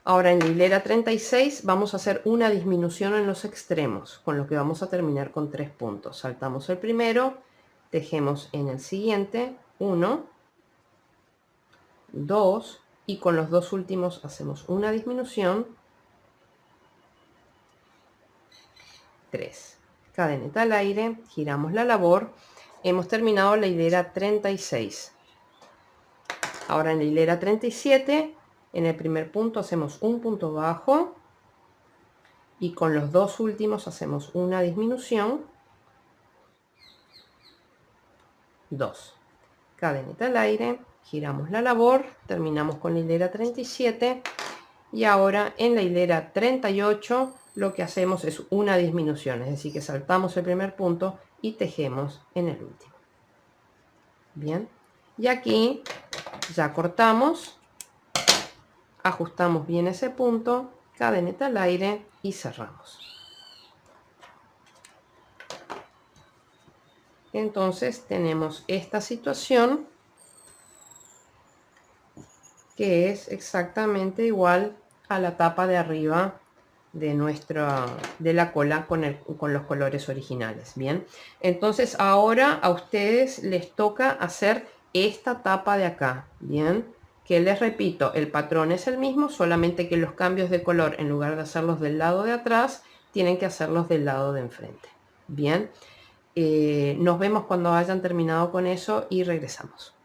Ahora en la hilera 36 vamos a hacer una disminución en los extremos, con lo que vamos a terminar con 3 puntos. Saltamos el primero, tejemos en el siguiente, 1, 2 y con los dos últimos hacemos una disminución, 3. Cadeneta al aire, giramos la labor, hemos terminado la hilera 36. Ahora en la hilera 37, en el primer punto hacemos un punto bajo y con los dos últimos hacemos una disminución, 2. Cadeneta al aire, giramos la labor, terminamos con la hilera 37 y ahora en la hilera 38 lo que hacemos es una disminución, es decir que saltamos el primer punto y tejemos en el último. Bien, y aquí ya cortamos, ajustamos bien ese punto, cadeneta al aire y cerramos. Entonces tenemos esta situación que es exactamente igual a la tapa de arriba de la cola con los colores originales. Bien, entonces ahora a ustedes les toca hacer esta tapa de acá. Bien, que les repito, el patrón es el mismo, solamente que los cambios de color, en lugar de hacerlos del lado de atrás, tienen que hacerlos del lado de enfrente. Bien, nos vemos cuando hayan terminado con eso y regresamos.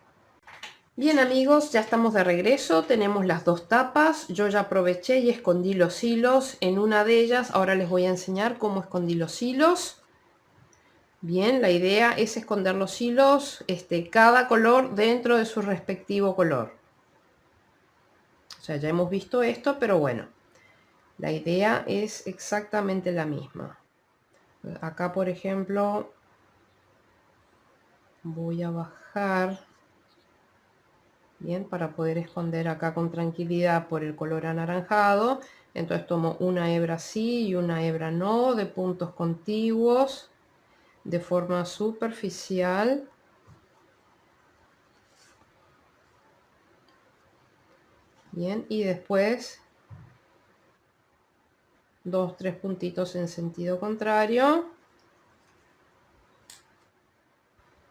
Bien amigos, ya estamos de regreso, tenemos las dos tapas, yo ya aproveché y escondí los hilos en una de ellas, ahora les voy a enseñar cómo escondí los hilos. Bien, la idea es esconder los hilos, cada color dentro de su respectivo color. O sea, ya hemos visto esto, pero bueno, la idea es exactamente la misma. Acá, por ejemplo, voy a bajar, bien, para poder esconder acá con tranquilidad por el color anaranjado. Entonces tomo una hebra sí y una hebra no, de puntos contiguos, de forma superficial. Bien, y después 2, 3 puntitos en sentido contrario.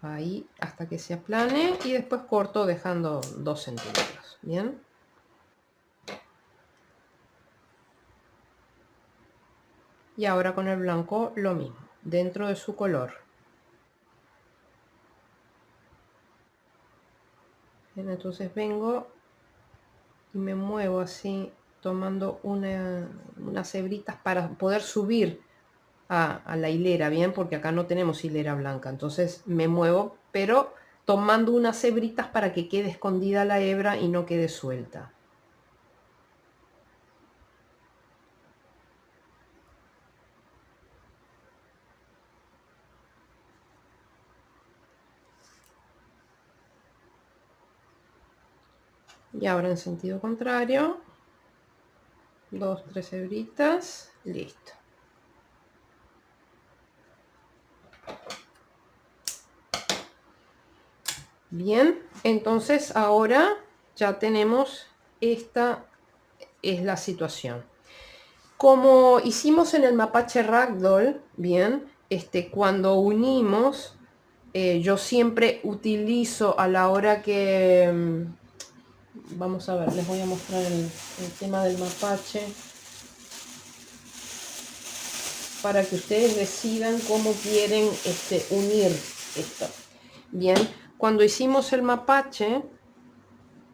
Ahí hasta que se aplane y después corto dejando 2 centímetros. Bien. Y ahora con el blanco lo mismo, dentro de su color. Bien, entonces vengo y me muevo así, tomando unas hebritas para poder subir a la hilera, bien, porque acá no tenemos hilera blanca. Entonces me muevo, pero tomando unas hebritas para que quede escondida la hebra y no quede suelta. Y ahora en sentido contrario, 2, 3 hebritas, listo. Bien, entonces ahora ya tenemos, esta es la situación. Como hicimos en el mapache ragdoll, bien, cuando unimos, yo siempre utilizo a la hora que, vamos a ver, les voy a mostrar el tema del mapache, para que ustedes decidan cómo quieren unir esto. Bien, cuando hicimos el mapache,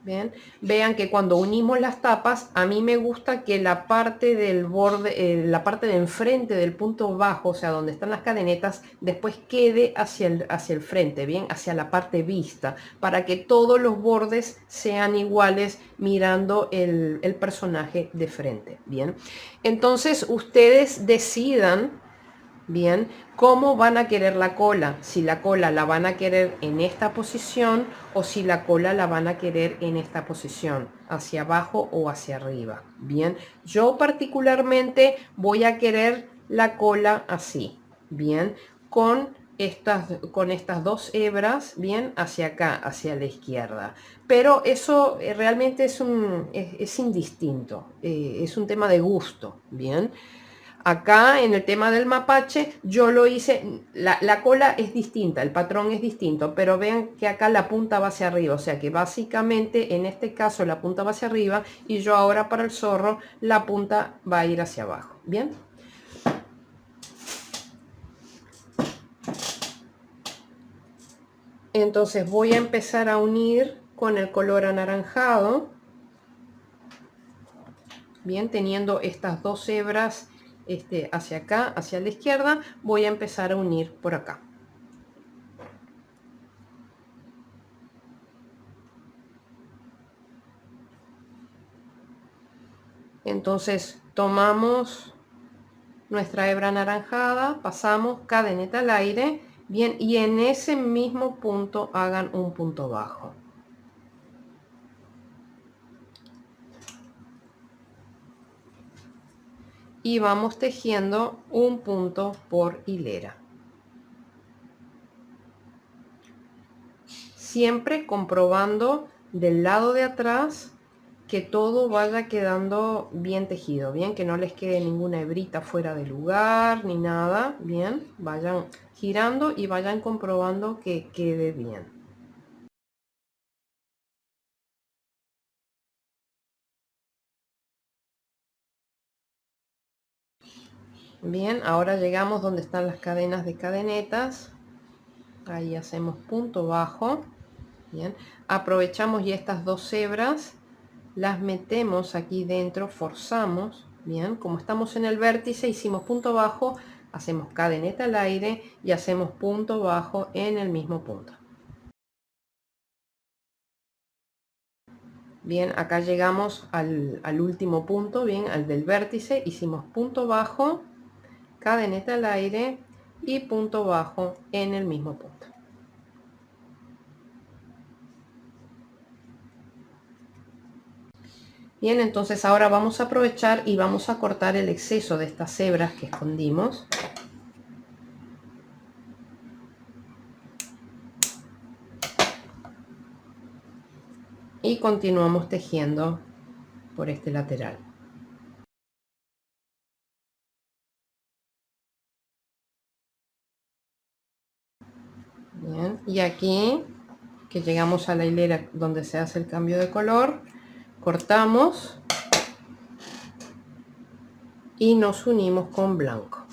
bien, vean que cuando unimos las tapas, a mí me gusta que la parte del borde, la parte de enfrente del punto bajo, o sea, donde están las cadenetas, después quede hacia el frente, bien, hacia la parte vista, para que todos los bordes sean iguales mirando el personaje de frente, bien. Entonces, ustedes decidan bien, cómo van a querer la cola, si la cola la van a querer en esta posición o si la cola la van a querer en esta posición, hacia abajo o hacia arriba. Bien, yo particularmente voy a querer la cola así, bien, con estas dos hebras, bien, hacia acá, hacia la izquierda. Pero eso realmente es indistinto, es un tema de gusto, bien. Acá en el tema del mapache yo lo hice, la cola es distinta, el patrón es distinto, pero vean que acá la punta va hacia arriba, o sea que básicamente en este caso la punta va hacia arriba y yo ahora para el zorro la punta va a ir hacia abajo. Bien. Entonces voy a empezar a unir con el color anaranjado, bien, teniendo estas dos hebras hacia acá, hacia la izquierda, voy a empezar a unir por acá. Entonces tomamos nuestra hebra anaranjada, pasamos cadeneta al aire, bien, y en ese mismo punto hagan un punto bajo. Y vamos tejiendo un punto por hilera. Siempre comprobando del lado de atrás que todo vaya quedando bien tejido, bien, que no les quede ninguna hebrita fuera de lugar ni nada, bien, vayan girando y vayan comprobando que quede bien. Bien, ahora llegamos donde están las cadenas de cadenetas, ahí hacemos punto bajo, bien, aprovechamos y estas dos hebras las metemos aquí dentro, forzamos, bien, como estamos en el vértice hicimos punto bajo, hacemos cadeneta al aire y hacemos punto bajo en el mismo punto. Bien, acá llegamos al último punto, bien, al del vértice, hicimos punto bajo, cadeneta al aire y punto bajo en el mismo punto. Bien, entonces ahora vamos a aprovechar y vamos a cortar el exceso de estas hebras que escondimos. Y continuamos tejiendo por este lateral. Bien, y aquí que llegamos a la hilera donde se hace el cambio de color, cortamos y nos unimos con blanco.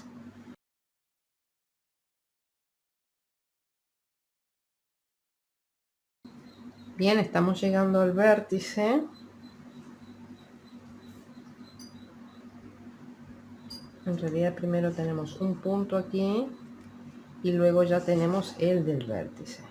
Bien, estamos llegando al vértice. En realidad primero tenemos un punto aquí y luego ya tenemos el del vértice.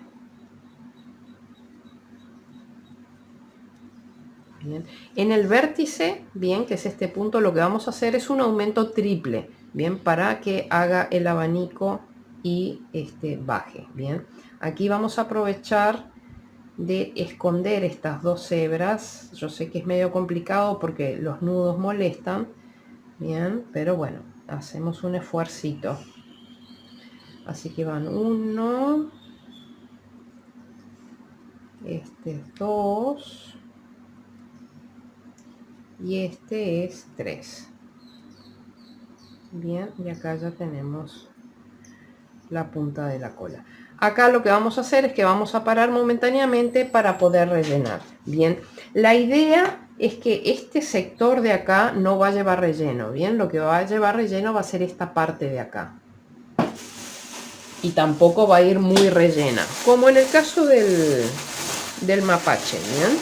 Bien. En el vértice, bien, que es este punto, lo que vamos a hacer es un aumento triple, bien, para que haga el abanico y baje, bien. Aquí vamos a aprovechar de esconder estas dos hebras. Yo sé que es medio complicado porque los nudos molestan, bien, pero bueno, hacemos un esfuercito. Así que van 1, dos y este es 3. Bien, y acá ya tenemos la punta de la cola. Acá lo que vamos a hacer es que vamos a parar momentáneamente para poder rellenar. Bien, la idea es que este sector de acá no va a llevar relleno. Bien, lo que va a llevar relleno va a ser esta parte de acá. y tampoco va a ir muy rellena, como en el caso del mapache, ¿bien?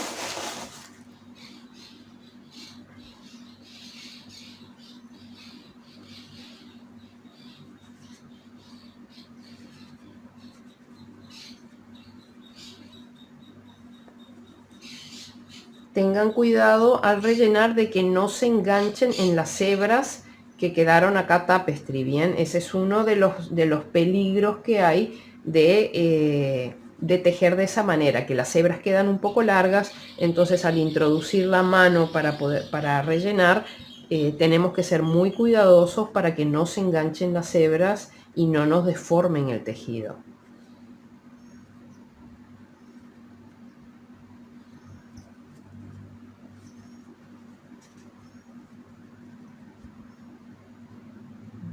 Tengan cuidado al rellenar de que no se enganchen en las hebras que quedaron acá tapestry, ¿bien? Ese es uno de los peligros que hay de tejer de esa manera, que las hebras quedan un poco largas, entonces al introducir la mano para rellenar, tenemos que ser muy cuidadosos para que no se enganchen las hebras y no nos deformen el tejido.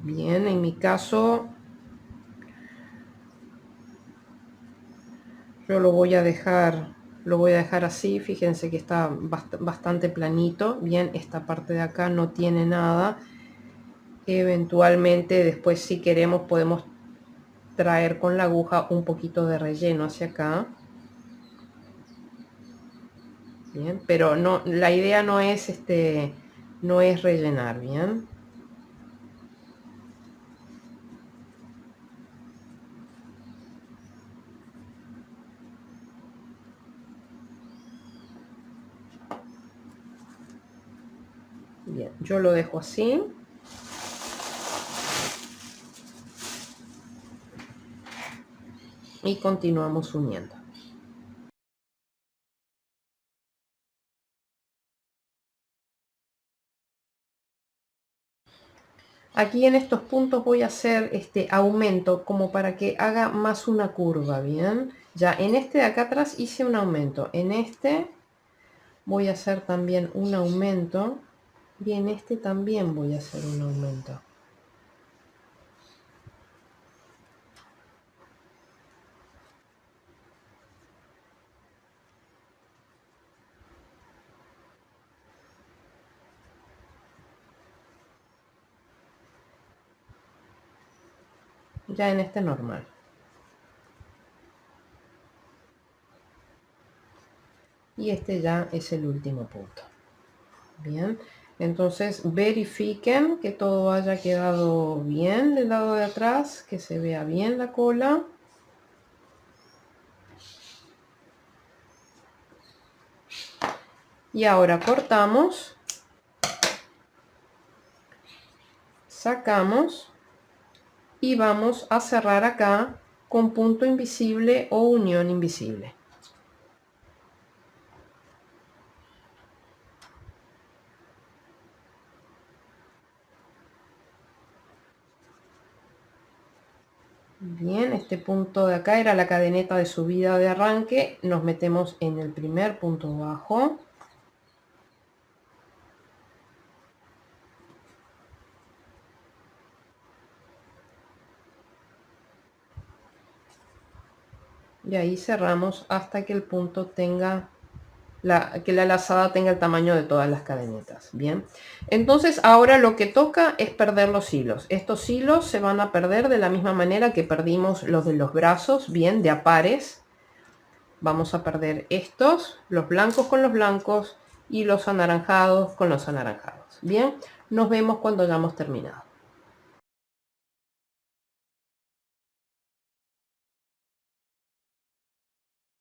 Bien, en mi caso yo lo voy a dejar así. Fíjense que está bastante planito. Bien, esta parte de acá no tiene nada. Eventualmente después, si queremos, podemos traer con la aguja un poquito de relleno hacia acá. Bien, pero no, la idea no es no es rellenar. Bien. Bien, yo lo dejo así. Y continuamos uniendo. Aquí en estos puntos voy a hacer este aumento como para que haga más una curva, ¿bien? Ya en este de acá atrás hice un aumento. En este voy a hacer también un aumento. Y en este también voy a hacer un aumento. Ya en este normal. Y este ya es el último punto. Bien, entonces verifiquen que todo haya quedado bien del lado de atrás, que se vea bien la cola. Y ahora cortamos, sacamos y vamos a cerrar acá con punto invisible o unión invisible. Bien, este punto de acá era la cadeneta de subida de arranque. Nos metemos en el primer punto bajo. Y ahí cerramos hasta que el punto tenga que la lazada tenga el tamaño de todas las cadenetas. Bien, entonces ahora lo que toca es perder los hilos. Estos hilos se van a perder de la misma manera que perdimos los de los brazos, bien, de a pares. Vamos a perder estos, los blancos con los blancos y los anaranjados con los anaranjados. Bien, nos vemos cuando hayamos terminado.